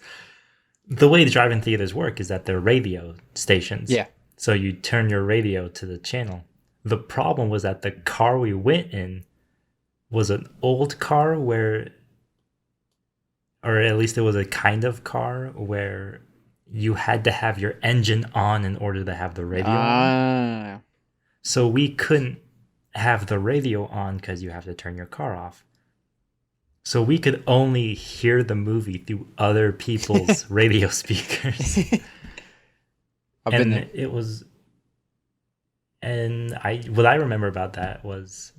the way the drive-in theaters work is that they're radio stations. Yeah. So you turn your radio to the channel. The problem was that the car we went in was an old car where or at least it was a kind of car where you had to have your engine on in order to have the radio on. Ah. So we couldn't have the radio on because you have to turn your car off. So we could only hear the movie through other people's radio speakers. I've been And there. it was and I what I remember about that was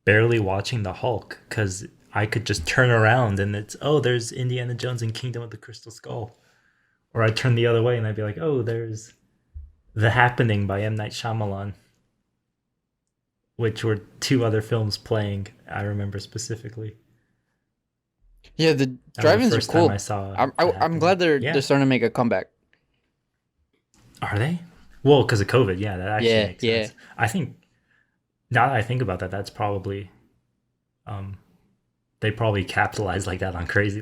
barely watching the Hulk because I could just turn around and it's there's Indiana Jones and Kingdom of the Crystal Skull. Or I'd turn the other way and I'd be like, there's The Happening by M. Night Shyamalan. which were two other films playing. I remember specifically. Yeah, the That was the drive-ins are first time I cool. saw that I'm happening. glad they're Yeah, starting to make a comeback. are they? Well, because of COVID, yeah, that actually Yeah, makes yeah. sense. I think now that I think about that, that's probably um, they probably capitalized like that on crazy.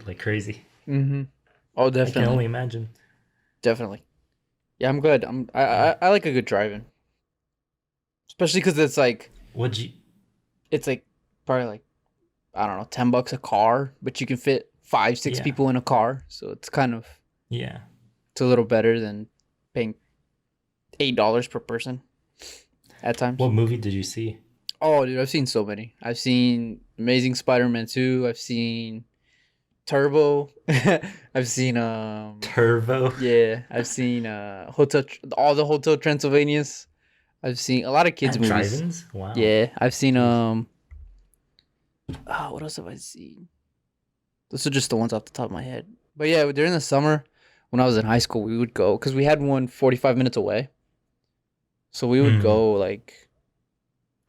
Mm-hmm. Oh, I can definitely, only imagine. definitely. Yeah, I'm good. Uh, I like a good drive-in, especially because would you? it's like probably like I don't know, $10 a car, but you can fit five, six Yeah, people in a car, so yeah. it's a little better than paying $8 per person at times. What movie did you see? Oh, dude, I've seen so many. I've seen Amazing Spider-Man 2. I've seen Turbo. I've seen Turbo yeah, I've seen all the Hotel Transylvanias. I've seen a lot of kids at movies. drive-ins. Wow. Yeah, I've seen Jeez. what else have I seen? Those are just the ones off the top of my head. But yeah, during the summer when I was in high school, we would go cuz we had one 45 minutes away. So we would Hmm. go like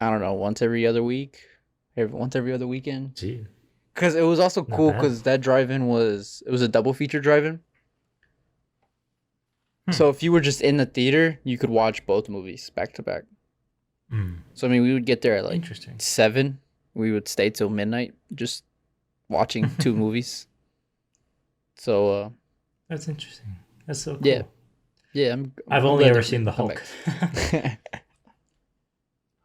I don't know, once every other weekend. Gee, Cuz it was also not cool bad. cuz that drive-in was a double feature drive-in. Hmm. So if you were just in the theater, you could watch both movies back to back. Hmm. So I mean, we would get there at like Interesting. 7. We would stay till midnight just watching two movies. So That's interesting. That's so yeah, cool. yeah, I've I'm only glad ever they're seen the making Hulk. comebacks.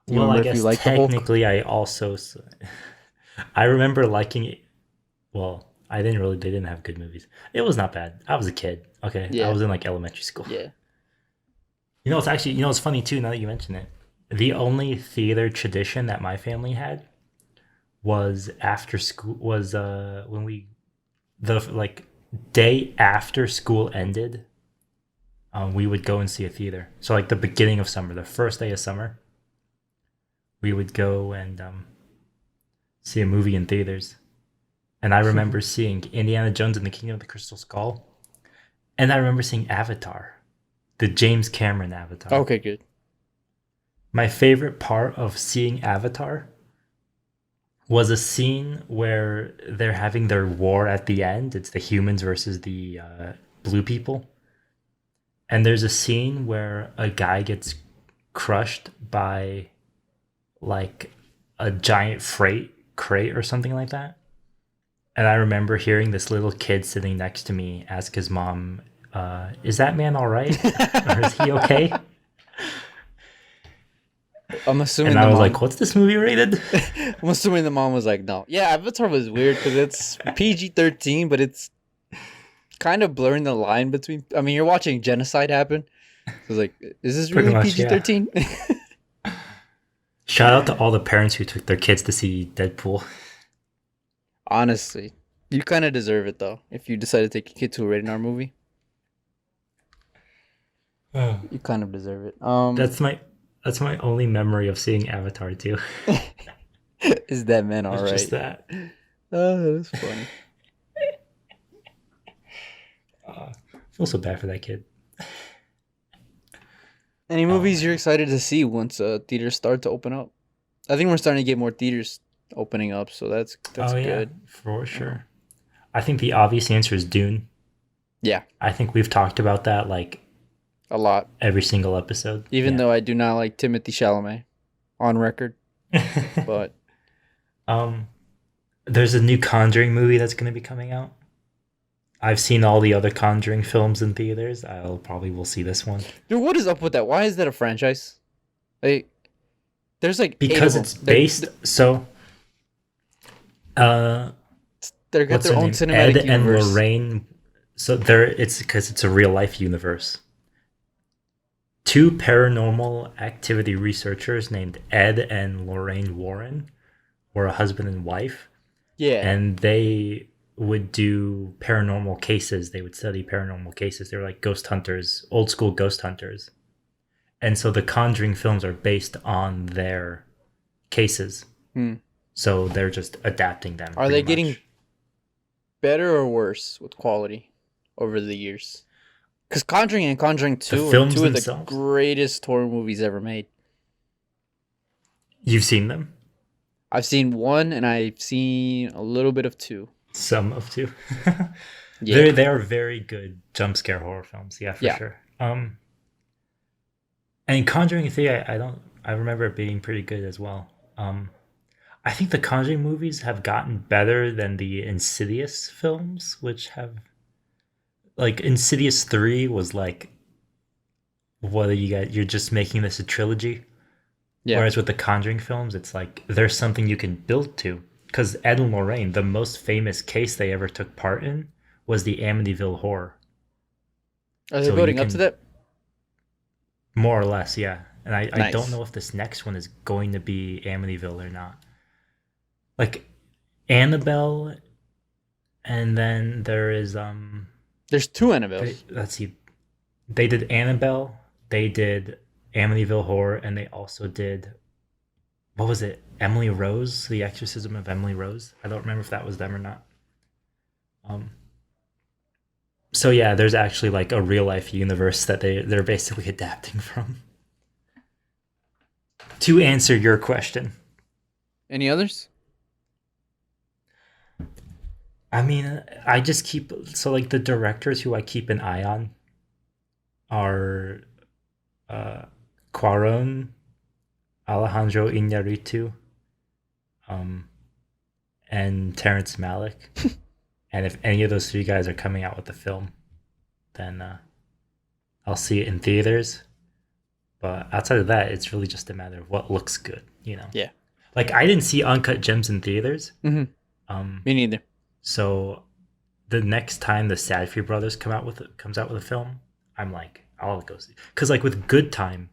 Do you Well, I remember if you guess liked the Hulk? technically I also I remember liking it. Well, I didn't really they didn't have good movies. It was not bad. I was a kid. Okay. I Yeah, was in like elementary school. yeah. It's actually, it's funny too now that you mention it. The only theater tradition that my family had was after school was when we the like day after school ended, we would go and see a theater. So like the beginning of summer, the first day of summer, we would go and see a movie in theaters. And I remember seeing Indiana Jones and the Kingdom of the Crystal Skull, and I remember seeing Avatar, the James Cameron Avatar. Okay, good. My favorite part of seeing Avatar was a scene where they're having their war at the end. It's the humans versus the blue people. And there's a scene where a guy gets crushed by like a giant freight crate or something like that. And I remember hearing this little kid sitting next to me ask his mom, is that man all right? Or is he okay? I'm And assuming the I was mom. like, what's this movie rated? I'm assuming the mom was like, no. Yeah, Avatar was weird because it's PG-13, but it's kind of blurring the line between. I mean, you're watching genocide happen. So it's like, is this Pretty really much, yeah. PG-13? Shout out to all the parents who took their kids to see Deadpool. Honestly, you kind of deserve it though. If you decide to take your kid to a rated R movie, you kind of deserve it. That's my only memory of seeing Avatar 2. Is that man all It's right? just that. Oh, that's funny. I feel so bad for that kid. Any Oh movies you're man. excited to see once theaters start to open up? I think we're starting to get more theaters opening up, so that's Oh yeah, good. for sure. I think the obvious answer is Dune. Yeah, I think we've talked about that like a lot. every single episode. Even Yeah. though I do not like Timothy Chalamet, on record, but um, there's a new Conjuring movie that's going to be coming out. I've seen all the other Conjuring films in theaters. I'll probably will see this one dude, what is up with that? Why is that a franchise? Like, there's like 8 of because them. it's based. So, uh, They're got what's their their own name? Ed cinematic and universe. Lorraine. So there, it's because it's a real life universe. Two paranormal activity researchers named Ed and Lorraine Warren were a husband and wife, Yeah, and they would do paranormal cases. They would study paranormal cases. They were like ghost hunters, old school ghost hunters. And so the Conjuring films are based on their cases. hmm. So they're just adapting them Are pretty they getting much. better or worse with quality over the years? Because Conjuring and Conjuring The 2 are films two of the themselves, greatest horror movies ever made. You've seen them? I've seen one, and I've seen a little bit of two. Some of two. Yeah, They are very good jump scare horror films. Yeah, for yeah. sure. And Conjuring 3, I remember it being pretty good as well. I think the Conjuring movies have gotten better than the Insidious films, which have like Insidious 3 was like, what are you guys? You're just making this a trilogy. Yeah. Whereas with the Conjuring films, it's like there's something you can build to. Because Ed and Lorraine, the most famous case they ever took part in was the Amityville Horror. Are they So you building up to can that? more or less, yeah. And I don't Nice. know if this next one is going to be Amityville or not. Like Annabelle, and then there is There's two Annabelles. let's see, they did Annabelle, they did Amityville Horror, and they also did, what was it? Emily Rose, The Exorcism of Emily Rose. I don't remember if that was them or not. Um, so yeah, there's actually like a real life universe that they're basically adapting from. To answer your question, Any others? I mean, I just keep so like the directors who I keep an eye on are uh, Cuarón, Alejandro Iñárritu, um, and Terrence Malick. And if any of those three guys are coming out with the film, then I'll see it in theaters. But outside of that, it's really just a matter of what looks good, you know. Yeah. Like I didn't see Uncut Gems in theaters, Mm-hmm. um, Me neither. so the next time the Safdie brothers comes out with a film, I'm like, I'll go see. Because like with Good Time,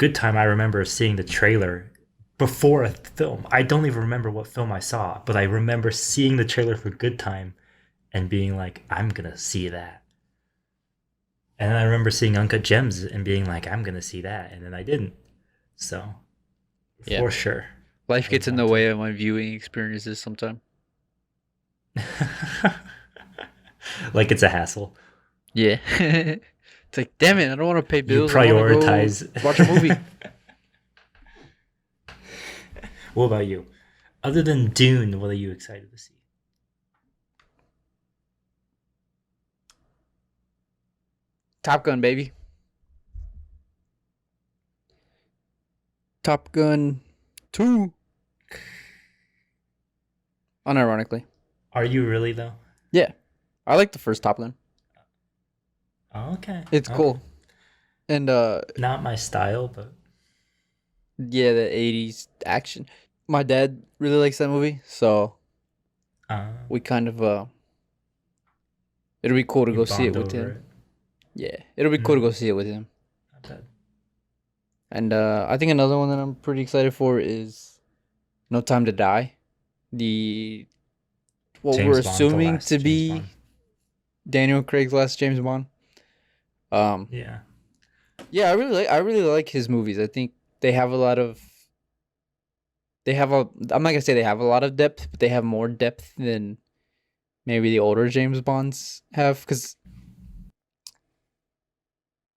I remember seeing the trailer before a film. I don't even remember what film I saw, but I remember seeing the trailer for Good Time and being like, I'm gonna see that. And then I remember seeing Uncut Gems and being like, I'm gonna see that, and then I didn't. So Yeah. for sure, Life I gets would in the want way of my viewing experiences sometimes. to. Like it's a hassle. Yeah. It's like, damn it, I don't want to pay You bills. I want to go prioritize. watch a movie. What about you? Other than Dune, what are you excited to see? Top Gun, baby. Top Gun 2. Unironically. Are you really though? Yeah. I like the first Top Gun. Oh, okay. It's Okay. cool. And Not my style, but yeah, the 80s action. My dad really likes that movie, so uh, we kind of it'll be cool to you go see it bond with over him. it. Yeah, it'll be cool to Mm, go see it with him. not bad. And I think another one that I'm pretty excited for is No Time to Die. The what we're James Bond, the assuming last to James be Bond. Daniel Craig's last James Bond. Um, Yeah. yeah, I really like his movies. I think they have a lot of they have a I'm not gonna say they have a lot of depth, but they have more depth than maybe the older James Bonds have. Because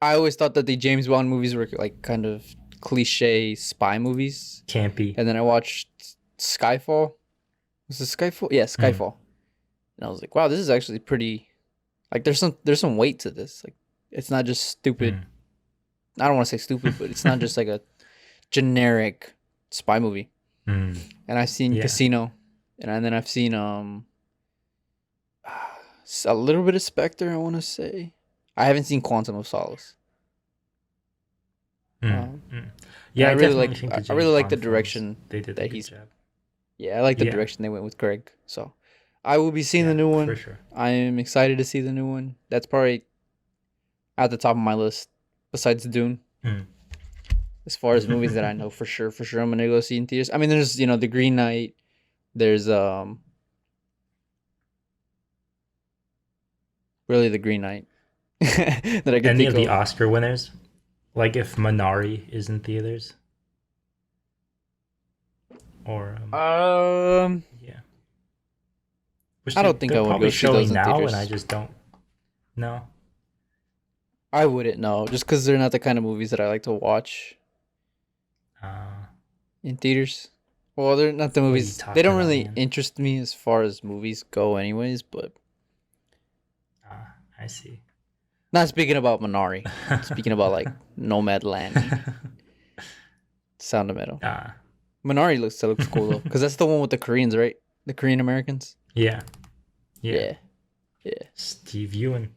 I always thought that the James Bond movies were like kind of cliche spy movies, Campy. and then I watched Skyfall. Was it Skyfall? Yeah, Mm, Skyfall. And I was like, wow, this is actually pretty. Like, there's some weight to this. Like, it's not just stupid. mm. I don't want to say stupid, but it's not just like a generic spy movie. Mm. And I've seen Yeah. Casino, and then I've seen a little bit of Spectre. I want to say I haven't seen Quantum of Solace. Mm. Um, Mm. and Yeah, I I really definitely like think I the I really James like the Bond films, direction they did a that good he's. job. Yeah, I like the Yeah. direction they went with Craig. So I will be seeing the Yeah, new for one. sure. I am excited to see the new one. That's probably at the top of my list, besides Dune. Mm. As far as movies that I know for sure, I'm gonna go see in theaters. I mean, there's the Green Knight. There's really the Green Knight that I can Any think of the of. Oscar winners? Like if Minari is in theaters, or yeah, which I don't think they're I would go probably see those showing in now, and I theaters. just don't know. I wouldn't know, just because they're not the kind of movies that I like to watch. Uh, in theaters. Well, they're not the What are you movies. They talking don't about, really man? interest me as far as movies go, anyways. But I see. not speaking about Minari. Speaking about like Nomadland, maybe Sound of Metal. Ah, Minari looks cool though, because that's the one with the Koreans, right? The Korean Americans. yeah, yeah. Yeah, yeah. Steve Ewan.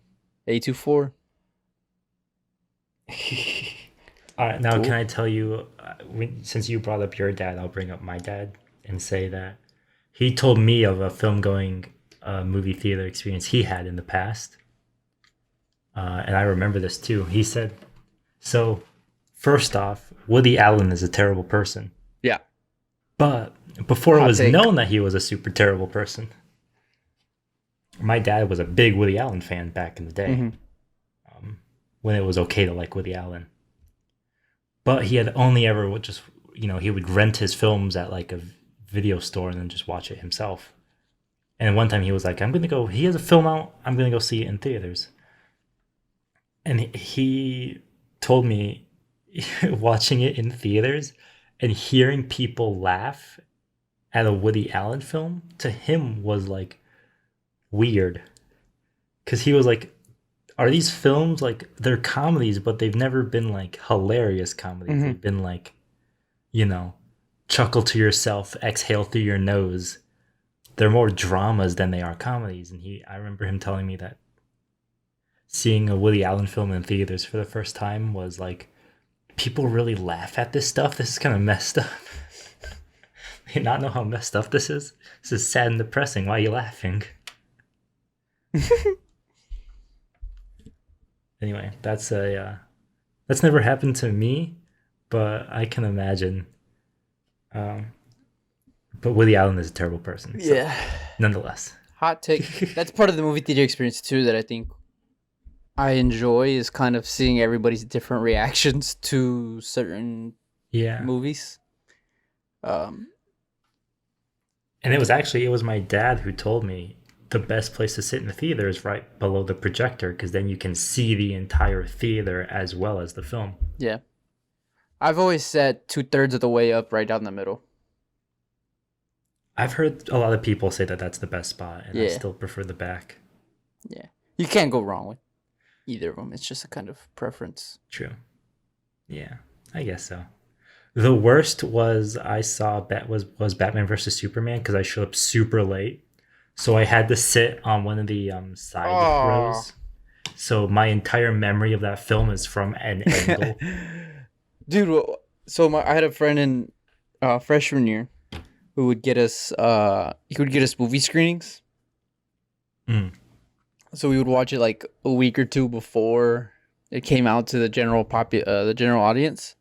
A24. All right, now can Cool. I tell you, since you brought up your dad, I'll bring up my dad and say that he told me of a film going movie theater experience he had in the past. And I remember this too. He said, so first off, Woody Allen is a terrible person. Yeah. But before it Hot was take. known that he was a super terrible person, my dad was a big Woody Allen fan back in the day, Hmm. when it was okay to like Woody Allen. But he had only ever just, he would rent his films at like a video store and then just watch it himself. And one time he was like, he has a film out, I'm going to go see it in theaters. And he told me watching it in theaters and hearing people laugh at a Woody Allen film to him was like weird. Because he was like, are these films like they're comedies, but they've never been like hilarious comedies. Hmm. They've been like, you know, chuckle to yourself, exhale through your nose. They're more dramas than they are comedies. And I remember him telling me that seeing a Woody Allen film in theaters for the first time was like, people really laugh at this stuff. This is kind of messed up. You not know how messed up this is? This is sad and depressing. Why are you laughing? Anyway, that's never happened to me, but I can imagine. Um, but Woody Allen is a terrible person. So, Yeah. nonetheless. Hot take. That's part of the movie theater experience too that I think I enjoy is kind of seeing everybody's different reactions to certain Yeah. movies. Um, And it was my dad who told me the best place to sit in the theater is right below the projector because then you can see the entire theater as well as the film. yeah. I've always sat 2/3 of the way up, right down the middle. I've heard a lot of people say that that's the best spot, and I Yeah. still prefer the back. Yeah. You can't go wrong with either of them. It's just a kind of preference. True. Yeah, I guess so. The worst was I saw was Batman versus Superman because I showed up super late, so I had to sit on one of the side Oh. rows. So my entire memory of that film is from an angle. Dude, so I had a friend in freshman year who would get us he would get us movie screenings. Mm. So we would watch it like a week or two before it came out to the the general audience.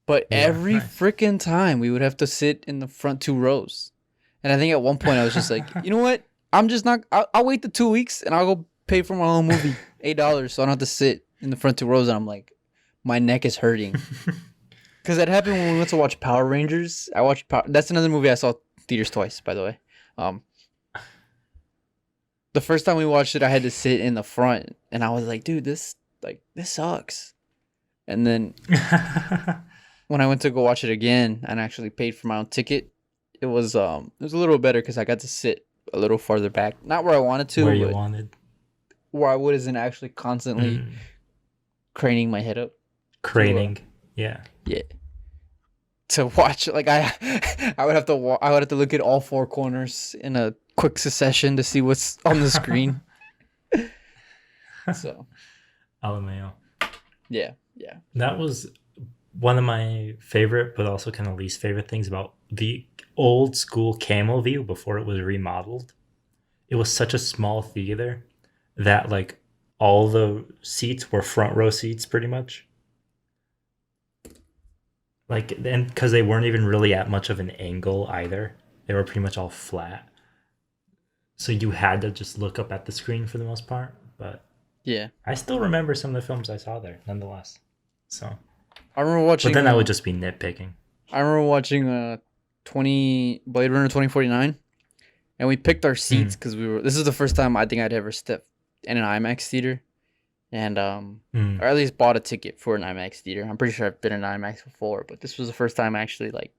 But Yeah, every nice. freaking time we would have to sit in the front two rows. And I think at one point I was just like, you know what? I'm just not. I'll wait the 2 weeks and I'll go pay for my own movie, $8, so I don't have to sit in the front two rows. And I'm like, my neck is hurting because that happened when we went to watch Power Rangers. That's another movie I saw theaters twice, by the way. Um, the first time we watched it, I had to sit in the front, and I was like, dude, this sucks. And then when I went to go watch it again and actually paid for my own ticket, it was a little better because I got to sit a little farther back, not where I wanted to, Where you but wanted. where I wasn't actually constantly Mm. craning my head up. Craning. Yeah. Yeah. To watch, like I would have to I would have to look at all four corners in a quick succession to see what's on the screen. So LMAO. yeah, yeah. That was one of my favorite, but also kind of least favorite things about the old school Camel View before it was remodeled. It was such a small theater that like all the seats were front row seats pretty much. Like, and because they weren't even really at much of an angle either, they were pretty much all flat. So you had to just look up at the screen for the most part. But Yeah. I still remember some of the films I saw there, nonetheless. So, I remember watching but then I would just be nitpicking. I remember watching Blade Runner 2049, and we picked our seats because this is the first time I think I'd ever stepped in an IMAX theater, and Mm. or at least bought a ticket for an IMAX theater. I'm pretty sure I've been in IMAX before, but this was the first time I actually like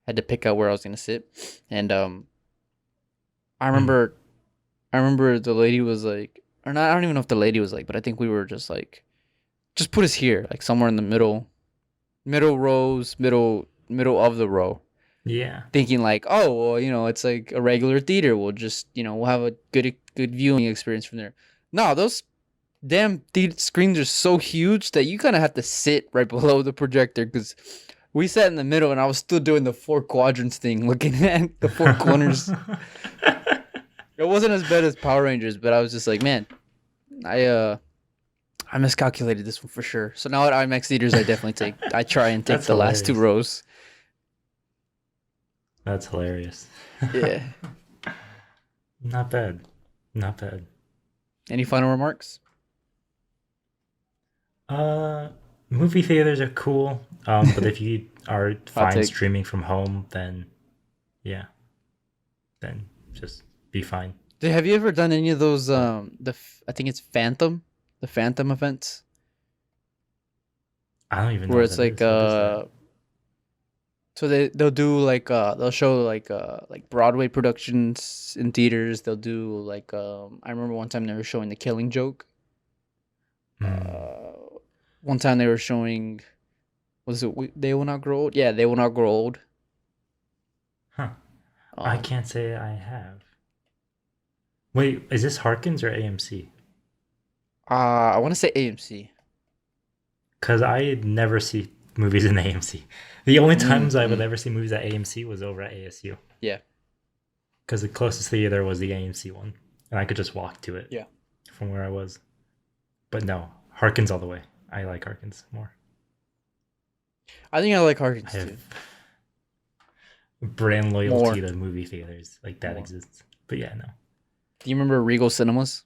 Had to pick out where I was gonna sit, and I Mm. remember I remember the lady was like, or not. I don't even know if the lady was like, but I think we were just like, just put us here, like somewhere in the middle rows, middle of the row. Yeah. Thinking like, oh well, it's like a regular theater. We'll just, we'll have a good viewing experience from there. No, those damn screens are so huge that you kind of have to sit right below the projector because we sat in the middle and I was still doing the four quadrants thing, looking at the four corners. It wasn't as bad as Power Rangers, but I was just like, man, I miscalculated this one for sure. So now at IMAX theaters, I try and take That's the last two hilarious. rows. That's hilarious. Yeah. Not bad. Not bad. Any final remarks? Uh, Movie theaters are cool. But if you are Hot fine take. streaming from home, then yeah, then just be fine. Have you ever done any of those? But I think it's the Phantom events, I don't even know where what it's that like is. What is that? so they'll do like they'll show like Broadway productions in theaters. They'll do like I remember one time they were showing The Killing Joke. Hmm. Uh, One time they were showing, was it They Will Not Grow Old? Yeah, They Will Not Grow Old. Huh. I Um, can't say I have. Wait, is this Harkins or AMC? I want to say AMC. Because I never see movies in AMC. The only times I would Mm-mm. ever see movies at AMC was over at ASU. Yeah, Because the closest theater was the AMC one. And I could just walk to it yeah. from where I was. But no, Harkins all the way. I like Harkins more. I think I like I Harkins have too. brand loyalty More, to movie theaters. Like that more. exists. But yeah, no. Do you remember Regal Cinemas?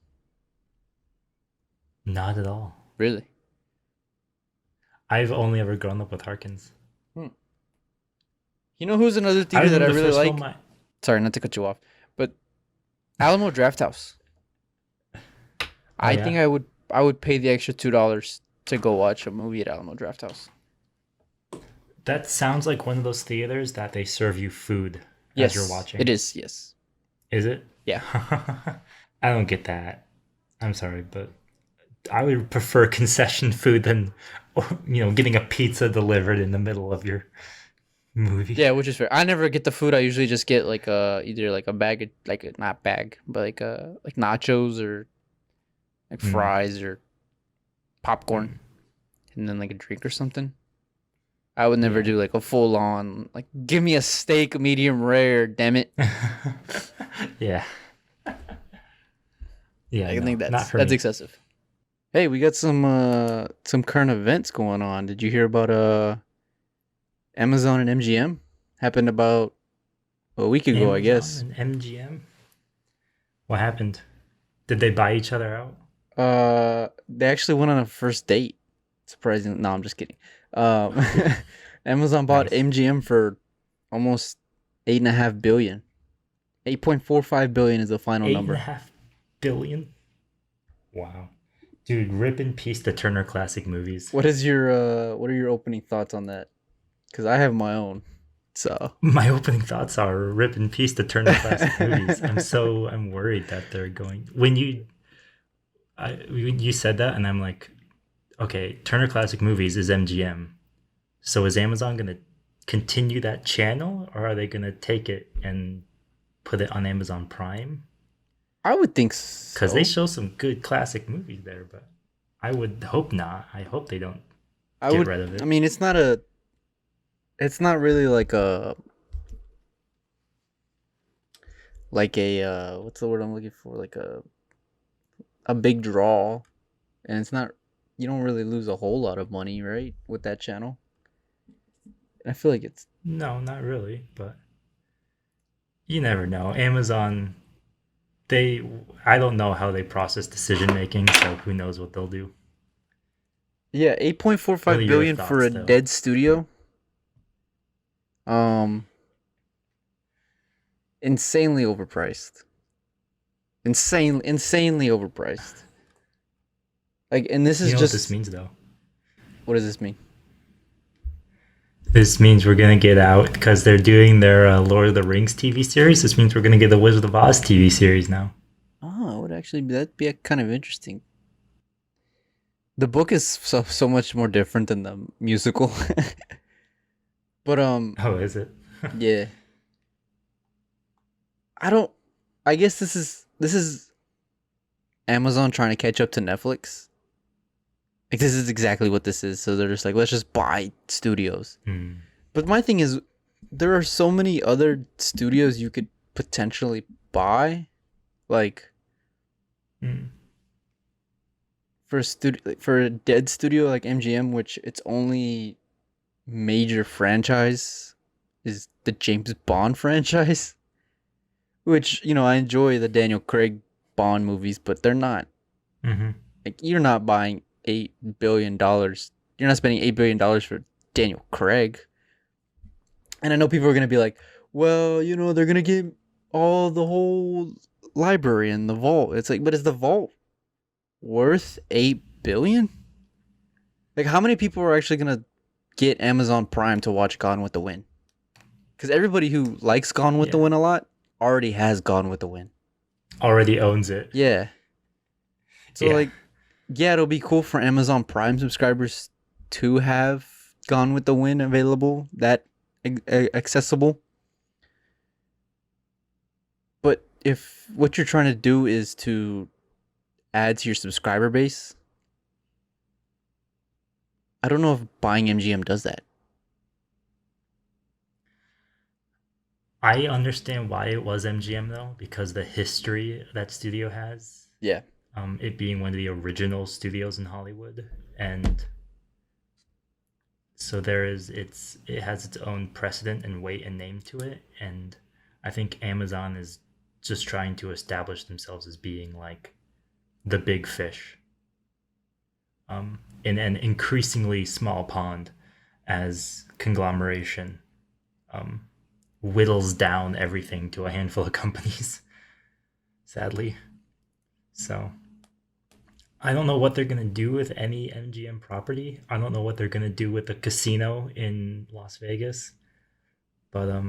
Not at all. Really? I've only ever grown up with Harkins. Hmm. You know who's another I theater that I remember the really first film like? I Sorry, not to cut you off, but Alamo Drafthouse. Oh I yeah? think I would pay the extra $2 to go watch a movie at Alamo Drafthouse. That sounds like one of those theaters that they serve you food as you're Yes, watching. it is. Yes. Is it? Yeah. I don't get that. I'm sorry, but I would prefer concession food than getting a pizza delivered in the middle of your movie. Yeah, which is fair. I never get the food. I usually just get like either like a bag of, like a, not bag, but like nachos or like Mm, fries or popcorn mm, and then like a drink or something. I would never yeah. do like a full on like give me a steak medium rare, damn it. Yeah. Yeah, I no. think Not for that's me. excessive. Hey, we got some current events going on. Did you hear about Amazon and MGM? Happened about a week ago, I Amazon guess. and MGM? What happened? Did they buy each other out? They actually went on a first date. Surprisingly, no, I'm just kidding. Um, Amazon bought Nice. MGM for almost 8.5 billion. 8.45 billion is the final Eight and a number. half billion? Wow. Dude, rip in peace to Turner Classic Movies. What are your opening thoughts on that? Because I have my own. So My opening thoughts are rip in peace to Turner Classic Movies. I'm worried that they're going when you said that and I'm like, okay, Turner Classic Movies is MGM. So is Amazon gonna continue that channel or are they gonna take it and put it on Amazon Prime? I would think Because they so. show some good classic movies there, but I would hope not. I hope they don't I get would. rid of I it. mean, it's not really like a what's the word I'm looking for? Like a big draw, and it's not. You don't really lose a whole lot of money, right, with that channel. I feel like it's. No, not really, but you never know. Amazon, they I don't know how they process decision making, so who knows what they'll do. Yeah, eight point four What are five your billion for thoughts a though? dead studio. Um, Insanely overpriced. Insanely overpriced. Like, and this You is know what this just. means though? What does this mean? This means we're gonna get out because they're doing their Lord of the Rings TV series. This means we're gonna get the Wizard of Oz TV series now. Oh, it would actually be that'd be kind of interesting. The book is so much more different than the musical. But Oh, is it? yeah. I don't I guess this is Amazon trying to catch up to Netflix. Like this is exactly what this is. So they're just like, let's just buy studios. Hmm. But my thing is, there are so many other studios you could potentially buy. Like Hmm. for a dead studio like MGM, which its only major franchise is the James Bond franchise. Which, I enjoy the Daniel Craig Bond movies, but they're not Mm-hmm. like you're not buying $8 billion. You're not spending $8 billion for Daniel Craig. And I know people are gonna be like, well, they're gonna get all the whole library in the vault. It's like, but is the vault worth 8 billion? Like, how many people are actually gonna get Amazon Prime to watch Gone with the Wind? Because everybody who likes Gone with the Yeah. Wind a lot already has Gone with the Wind. Already owns it. Yeah. So Yeah. like, yeah, it'll be cool for Amazon Prime subscribers to have Gone with the Wind available, that accessible. But if what you're trying to do is to add to your subscriber base, I don't know if buying MGM does that. I understand why it was MGM though, because the history that studio has, Yeah. it being one of the original studios in Hollywood, and so it has its own precedent and weight and name to it, and I think Amazon is just trying to establish themselves as being like the big fish, in an increasingly small pond as conglomeration um, whittles down everything to a handful of companies. Sadly, so I don't know what they're gonna do with any MGM property. I don't know what they're gonna do with the casino in Las Vegas, but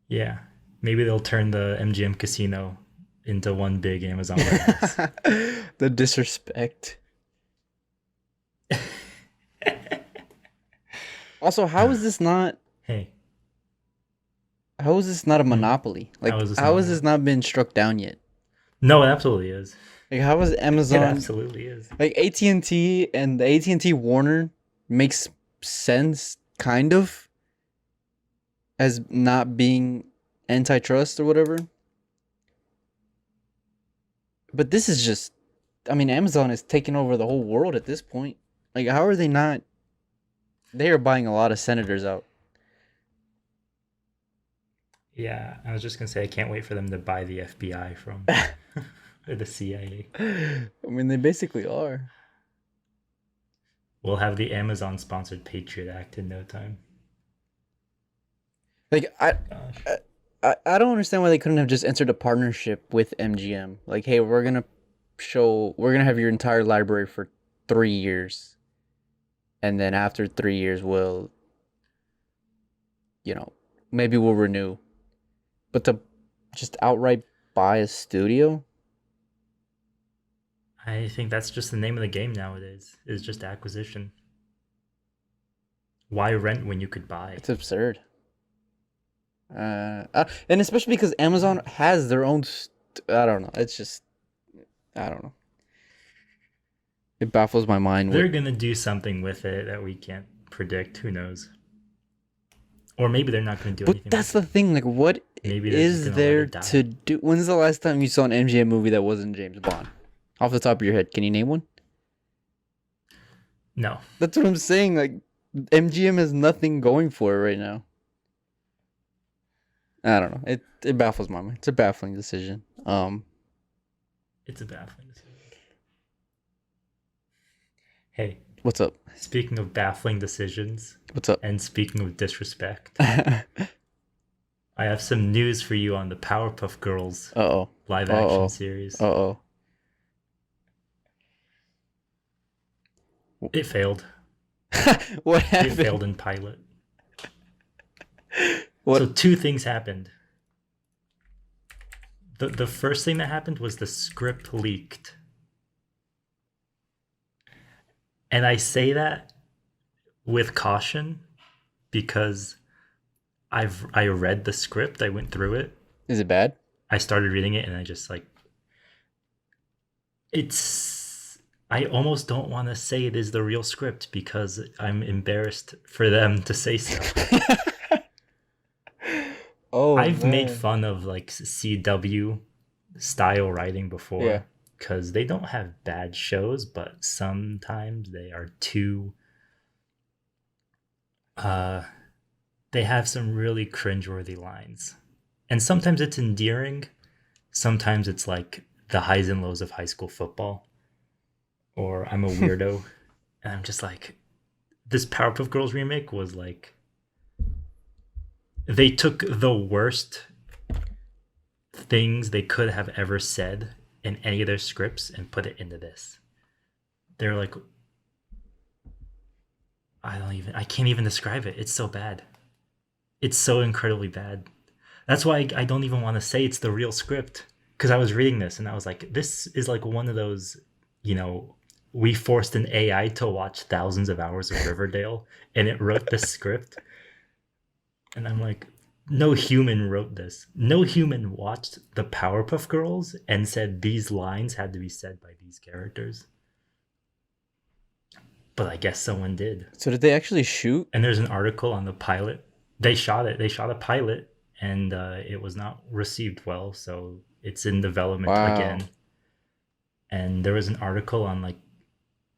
yeah, maybe they'll turn the MGM casino into one big Amazon warehouse. The disrespect. Also, Hey, how is this not a hmm, monopoly? how Like, is this how not has this what? not been struck down yet? No, it absolutely is. Like, how is It Amazon absolutely is. like AT&T and the AT&T Warner makes sense kind of as not being antitrust or whatever. But this is just I mean Amazon is taking over the whole world at this point. Like how are they not they are buying a lot of senators out. Yeah, I was just gonna say I can't wait for them to buy the FBI from I or the CIA. mean they basically are. We'll have the Amazon sponsored Patriot Act in no time. Like I Gosh. I I don't understand why they couldn't have just entered a partnership with MGM. Like, hey, we're gonna have your entire library for 3 years, and then after 3 years, you know, maybe we'll renew. But to just outright buy a studio, I think that's just the name of the game nowadays. Is just acquisition. Why rent when you could buy? it's absurd. And especially because Amazon has their own. I don't know. It's just I don't know. It baffles my mind. They're gonna do something with it that we can't predict. Who knows? Or maybe they're not gonna do But anything that's with the it. thing. Like, what Maybe they're just is gonna let there it die. to do? When's the last time you saw an MGM movie that wasn't James Bond? Off the top of your head, can you name one? No. That's what I'm saying. Like, MGM has nothing going for it right now. I don't know. It baffles my mind. It's a baffling decision. It's a baffling decision. Hey, What's up? speaking of baffling decisions What's up? and speaking of disrespect, Uh I have some news for you on the Powerpuff Girls oh. live Uh action oh. series. Uh oh. It failed. What It failed happened? in pilot. So What? two things happened. The first thing that happened was the script leaked. And I say that with caution because I read the script, I went through it. Is it bad? I started reading it and I just like it's I almost don't want to say it is the real script because I'm embarrassed for them to say so. Oh I've made man. fun of like CW style writing Yeah. before because they don't have bad shows, but sometimes they are too. Uh, they have some really cringeworthy lines, and sometimes it's endearing. Sometimes it's like the highs and lows of high school football, or I'm a weirdo, and I'm just like, this Powerpuff Girls remake was like they took the worst things they could have ever said in any of their scripts and put it into this. They're like, I can't even describe it. It's so bad. It's so incredibly bad. That's why I don't even want to say it's the real script because I was reading this and I was like, this is like one of those, you know, we forced an AI to watch thousands of hours of Riverdale and it wrote the script. And I'm like, no human wrote this. No human watched the Powerpuff Girls and said these lines had to be said by these characters. But I guess someone did. So did they actually shoot? And there's an article on the pilot. They shot it. They shot a pilot, and it was not received well. So it's in development Wow. again. And there was an article on like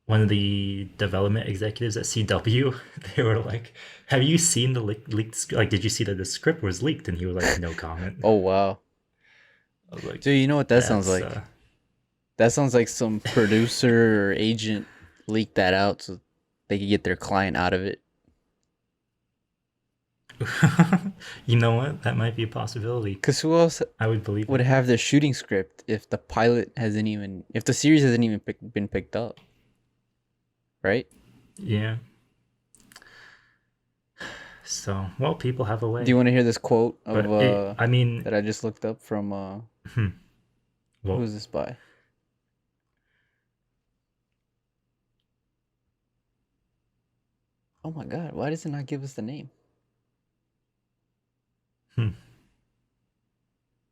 one of the development executives at CW. They were like, "Have you seen the leaked? Like, did you see that the script was leaked?" And he was like, "No comment." Oh wow. I was like, Dude, you know what that sounds "That's like? That sounds like some producer or agent leaked that out so they could get their client out of it. you know what? That might be a possibility. Cause who else I would believe would it." have the shooting script if the pilot hasn't even, if the series hasn't even been picked up, right? Yeah. So, well, people have a Do you way. want to hear this quote of But I mean, that I just looked up from who well, is this by? Oh my god, why does it not give us the name? hmm,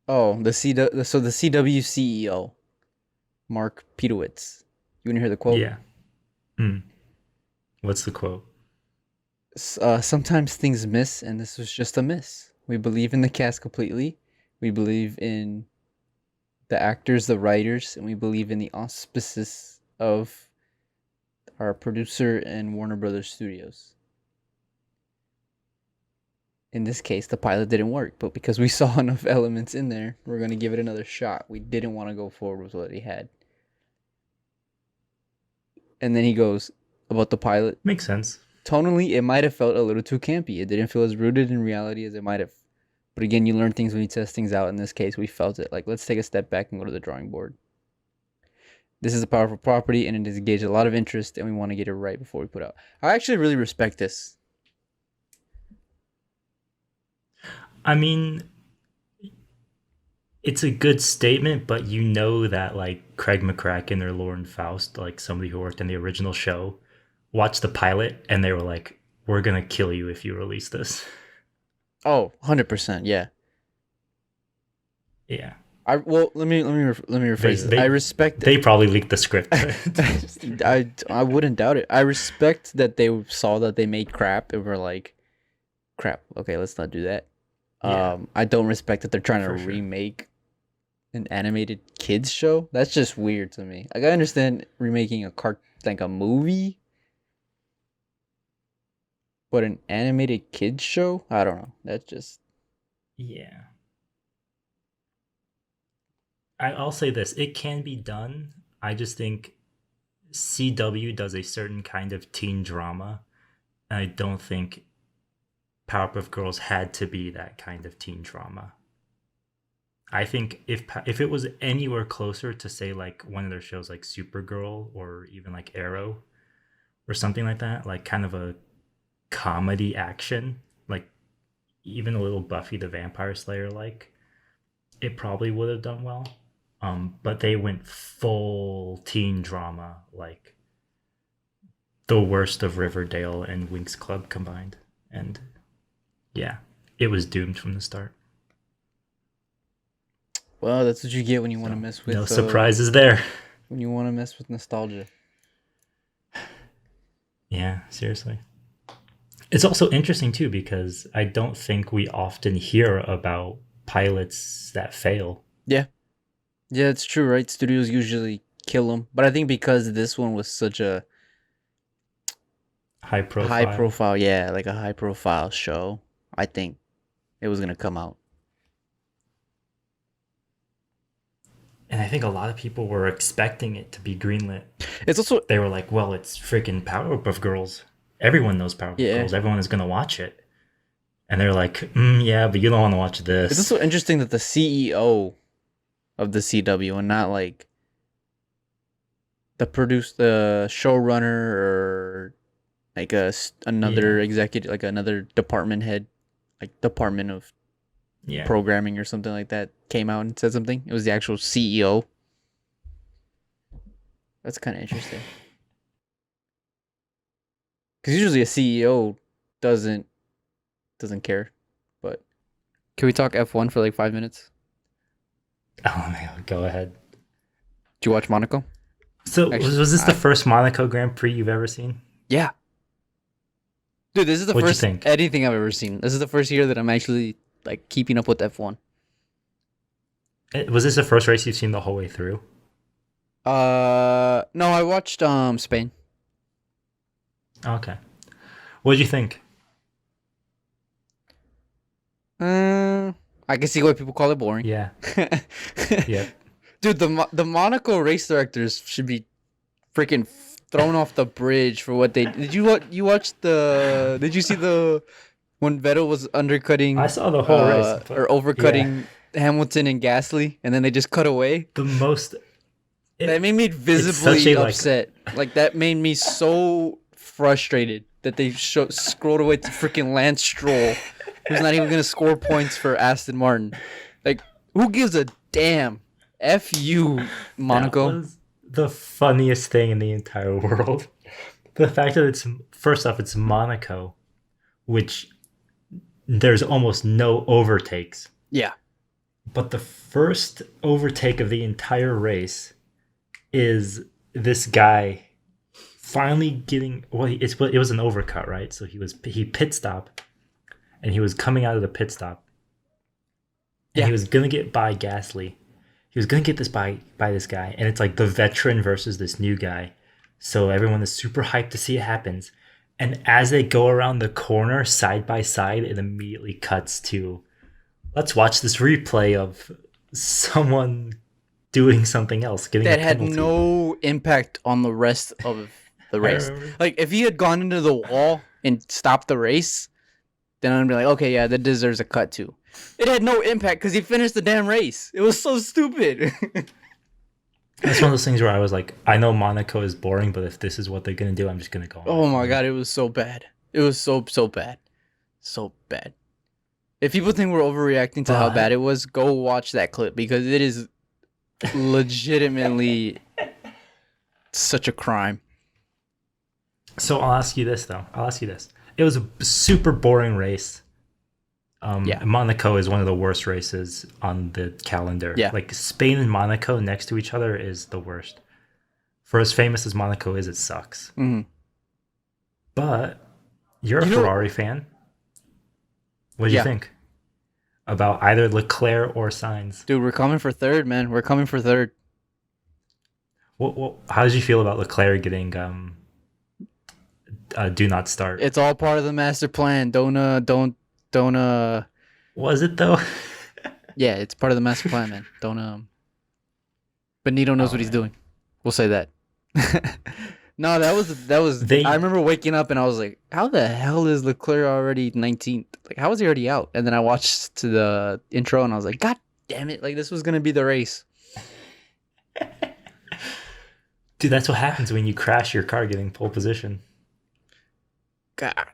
Oh, the CW CEO, Mark Pedowitz. You want to hear the quote? yeah. Hmm. What's the quote? Sometimes things miss, and this was just a miss. We believe in the cast completely. We believe in the actors, the writers, and we believe in the auspices of our producer and Warner Brothers Studios. In this case, the pilot didn't work, but because we saw enough elements in there, we're going to give it another shot. We didn't want to go forward with what he had. And then he goes about the pilot. Makes sense. Tonally, it might have felt a little too campy. It didn't feel as rooted in reality as it might have. But again, you learn things when you test things out. In this case, we felt it. Like, let's take a step back and go to the drawing board. This is a powerful property, and it has engaged a lot of interest, and we want to get it right before we put out. I actually really respect this. I mean, it's a good statement, but you know that like Craig McCracken or Lauren Faust, like somebody who worked in the original show, watched the pilot and they were like, "We're gonna kill you if you release this." Oh, 100%, yeah. Yeah, Let me they rephrase this. I they respect it. they probably leaked the script. I wouldn't doubt it. I respect that they saw that they made crap and were like, crap. Okay, let's not do that. Yeah, I don't respect that they're trying to for sure. remake an animated kids show. That's just weird to me. Like I understand remaking like a movie, but an animated kids show, I don't know. That's just Yeah. I'll say this: it can be done. I just think CW does a certain kind of teen drama, and I don't think Powerpuff Girls had to be that kind of teen drama. I think if it was anywhere closer to say like one of their shows like Supergirl or even like Arrow, or something like that, like kind of a comedy action, like even a little Buffy the Vampire Slayer like, it probably would have done well. But they went full teen drama, like the worst of Riverdale and Winx Club combined. And yeah, it was doomed from the start. Well, that's what you get when you want to So, mess with no surprises there. when you want to mess with nostalgia. Yeah, seriously. It's also interesting too because I don't think we often hear about pilots that fail. Yeah. Yeah, it's true, right? Studios usually kill them, but I think because this one was such a High profile. high profile, yeah, like a high profile show, I think it was gonna come out. And I think a lot of people were expecting it to be greenlit. It's also They were like, well, it's freaking Powerpuff Girls. Everyone knows Powerpuff Yeah. Girls. Everyone is going to watch it. And they're like, yeah, but you don't want to watch this. it's also interesting that the CEO of the CW and not like the showrunner or like another executive, like another department head, like department of Yeah. programming or something like that came out and said something. It was the actual CEO. That's kind of interesting. Because usually a CEO doesn't care. But can we talk F1 for like 5 minutes? Oh, man, go ahead. Did you watch Monaco? So, Actually, was this the first Monaco Grand Prix you've ever seen? Yeah. Dude, this is the What'd you first think? anything I've ever seen. This is the first year that I'm actually like keeping up with F1. Was this the first race you've seen the whole way through? No, I watched Spain. Okay. What did you think? I can see why people call it boring. Yeah. Yeah. Dude, the Monaco race directors should be freaking thrown off the bridge for what they did. You watch the? Did you see the when Vettel was undercutting? I saw the whole race. Or overcutting Hamilton and Gasly, and then they just cut away. The most. That made me visibly upset. Like that made me so frustrated that they scrolled away to freaking Lance Stroll, who's not even gonna score points for Aston Martin. Like, who gives a damn? F you, Monaco. That was the funniest thing in the entire world. The fact that it's Monaco, which there's almost no overtakes. Yeah. But the first overtake of the entire race is this guy finally getting it was an overcut, right? So he pit stop, and he was coming out of the pit stop, and he was gonna get by Gasly. He was gonna get this by this guy, and it's like the veteran versus this new guy. So everyone is super hyped to see it happens. And as they go around the corner side by side, it immediately cuts to, let's watch this replay of someone doing something else, getting That a had penalty. no impact on the rest of the race. Like, if he had gone into the wall and stopped the race, then I'd be like, okay, yeah, that deserves a cut too. It had no impact because he finished the damn race. It was so stupid. That's one of those things where I was like, I know Monaco is boring, but if this is what they're gonna do, I'm just gonna go on. Oh my god, it was so bad. It was so bad. So bad. If people think we're overreacting to how bad it was, go watch that clip because it is legitimately such a crime. So I'll ask you this though. It was a super boring race. Monaco is one of the worst races on the calendar. Yeah. Like Spain and Monaco next to each other is the worst. For as famous as Monaco is, it sucks. Mm-hmm. But you're a Ferrari fan. What do you think about either Leclerc or Sainz? Dude, we're coming for third, man. We're coming for third. How did you feel about Leclerc getting do not start? It's all part of the master plan. Don't Was it though? Yeah, it's part of the master plan, man. Don't Benito knows what he's doing. We'll say that. No, that was I remember waking up and I was like, how the hell is Leclerc already 19th? Like, how is he already out? And then I watched to the intro and I was like, god damn it, like this was gonna be the race. Dude, that's what happens when you crash your car getting pole position. God.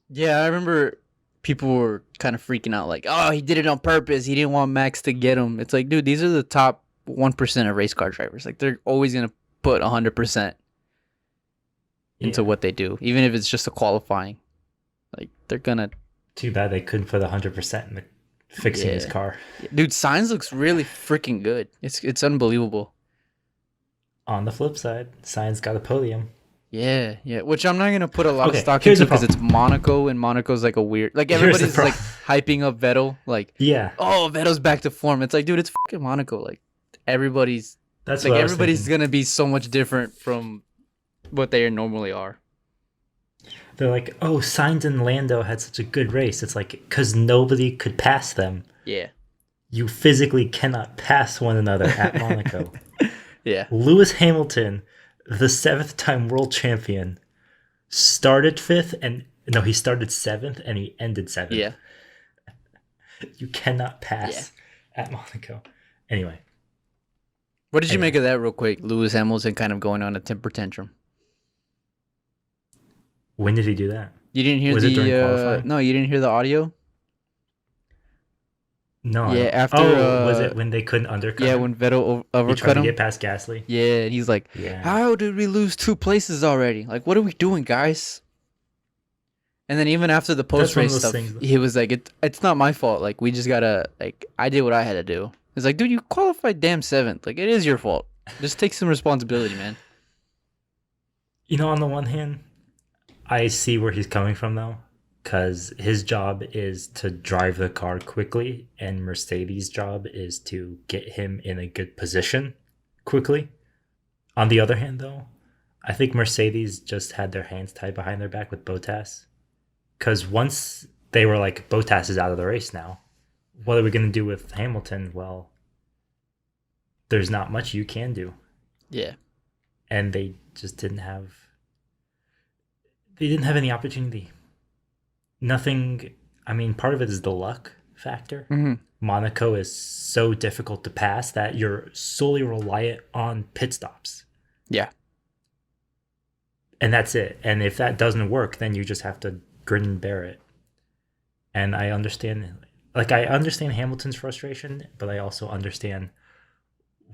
Yeah, I remember people were kind of freaking out, like, "Oh, he did it on purpose. He didn't want Max to get him." It's like, dude, these are the top 1% of race car drivers. Like, they're always gonna put 100% into Yeah. what they do, even if it's just a qualifying. Like, they're gonna. Too bad they couldn't put 100% in the fixing his Yeah. car. Dude, Sainz looks really freaking good. It's unbelievable. On the flip side, Sainz got a podium. Yeah, yeah. Which I'm not gonna put a lot of Okay, stock here's into the because it's problem. Monaco, and Monaco's like a weird. Like Here's the everybody's like problem. hyping up Vettel, like, Yeah, oh, Vettel's back to form. It's like, dude, it's fucking Monaco. Like everybody's that's like what I was everybody's thinking. gonna be so much different from what they normally are. They're like, oh, Sainz and Lando had such a good race. It's like, because nobody could pass them. Yeah, You physically cannot pass one another at Monaco. yeah, Lewis Hamilton, the 7th-time world champion, started fifth and no, he started 7th and he ended 7th. yeah. You cannot pass at Monaco. Anyway, What did you Anyway. make of that, real quick? Lewis Hamilton kind of going on a temper tantrum. when did he do that? You didn't hear Was it during the qualifying? no, you didn't hear the audio. No. I Yeah, don't- after, was it when they couldn't undercut? Yeah, him? when Vettel He tried overcut to him. get past Gasly. Yeah, and he's like, Yeah. how did we lose 2 places already? Like, what are we doing, guys? And then even after the post one of race those stuff, things- he was like, it's not my fault. Like, we just gotta, like, I did what I had to do. It's like, dude, you qualified damn 7th. Like, it is your fault. Just take some responsibility, man. You know, on the one hand, I see where he's coming from though, because his job is to drive the car quickly, and Mercedes' job is to get him in a good position quickly. On the other hand, though, I think Mercedes just had their hands tied behind their back with Bottas, because once they were like, Bottas is out of the race now. What are we going to do with Hamilton? Well, there's not much you can do. Yeah. And they just didn't have any opportunity. Nothing. I mean, part of it is the luck factor. Mm-hmm. Monaco is so difficult to pass that you're solely reliant on pit stops, Yeah. and that's it. And if that doesn't work, then you just have to grin and bear it. And I understand Hamilton's frustration, but I also understand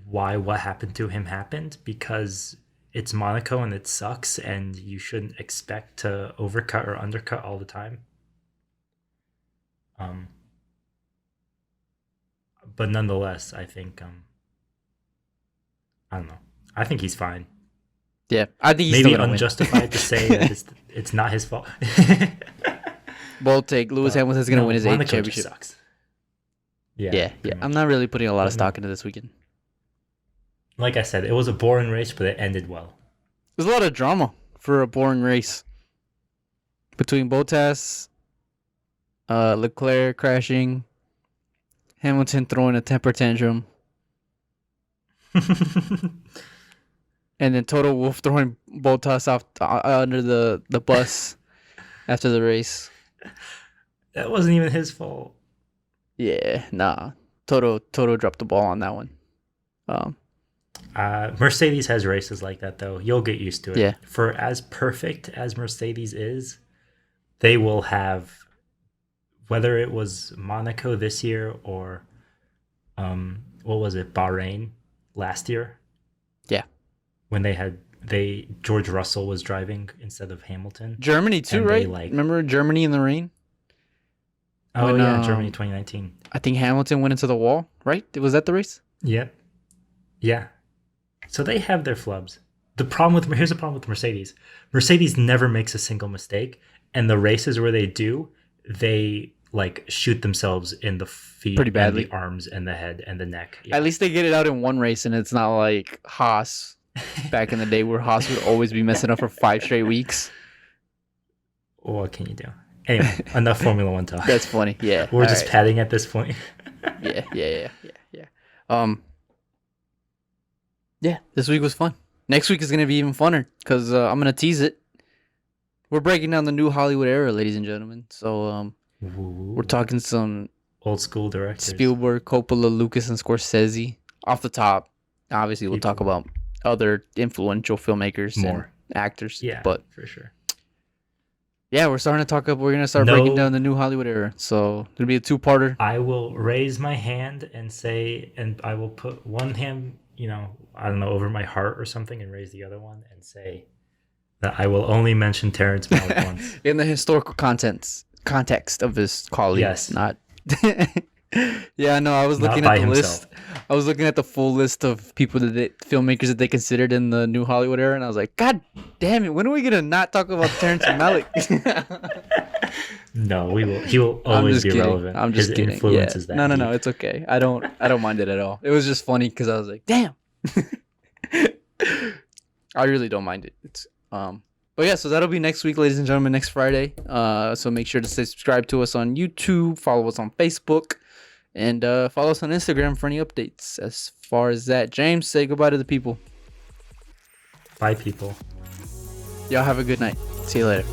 why what happened to him happened, because it's Monaco and it sucks, and you shouldn't expect to overcut or undercut all the time. But nonetheless, I think I don't know. I think he's fine. Yeah. I think he's Maybe still gonna unjustified to say that it's not his fault. win. Bold take. Lewis Hamilton's gonna No, win his 8th Monaco just championship. sucks. Yeah, Yeah. pretty Yeah. much. I'm not really putting a lot of But stock into this weekend. Like I said, it was a boring race, but it ended well. There's a lot of drama for a boring race between Bottas, Leclerc crashing, Hamilton throwing a temper tantrum, and then Toto Wolff throwing Bottas off under the bus after the race. That wasn't even his fault. Yeah, nah. Toto dropped the ball on that one. Mercedes has races like that, though. You'll get used to it. Yeah. For as perfect as Mercedes is, they will have, whether it was Monaco this year or, what was it, Bahrain last year? Yeah. When George Russell was driving instead of Hamilton. Germany too, And they, right? Remember Germany in the rain? Oh, When, yeah, Germany 2019. I think Hamilton went into the wall, right? Was that the race? Yep. Yeah. So they have their flubs. Here's the problem with Mercedes. Mercedes never makes a single mistake, and the races where they do, they like shoot themselves in the feet, Pretty badly. and the arms, and the head, and the neck. Yeah. At least they get it out in one race, and it's not like Haas back in the day where Haas would always be messing up for 5 straight weeks. What can you do? Anyway, enough Formula One talk. That's funny. Yeah. We're all just right. padding at this point. Yeah. Yeah, this week was fun. Next week is going to be even funner because I'm going to tease it. We're breaking down the new Hollywood era, ladies and gentlemen. So we're talking some Old school directors. Spielberg, Coppola, Lucas, and Scorsese. Off the top, obviously, we'll talk about other influential filmmakers More. and actors. Yeah, But for sure. yeah, we're starting to talk up. We're gonna start breaking down the new Hollywood era. So it'll be a two-parter. I will raise my hand and say, and I will put one hand, I don't know, over my heart or something, and raise the other one and say that I will only mention Terrence Malick once. In the historical context of his colleagues, Yes. not. Yeah, no, I was Not looking by at the himself. list. I was looking at the full list of people filmmakers that they considered in the new Hollywood era, and I was like, God damn it, when are we gonna not talk about Terrence Malick? No, we will. He will I'm always just be kidding. relevant. I'm just His kidding. influence Yeah. is that No, deep. it's okay. I don't mind it at all. It was just funny because I was like, damn. I really don't mind it. It's But yeah, so that'll be next week, ladies and gentlemen, next Friday. So make sure to subscribe to us on YouTube, follow us on Facebook, and follow us on Instagram for any updates. As far as that, James, say goodbye to the people. Bye, people. Y'all have a good night. See you later.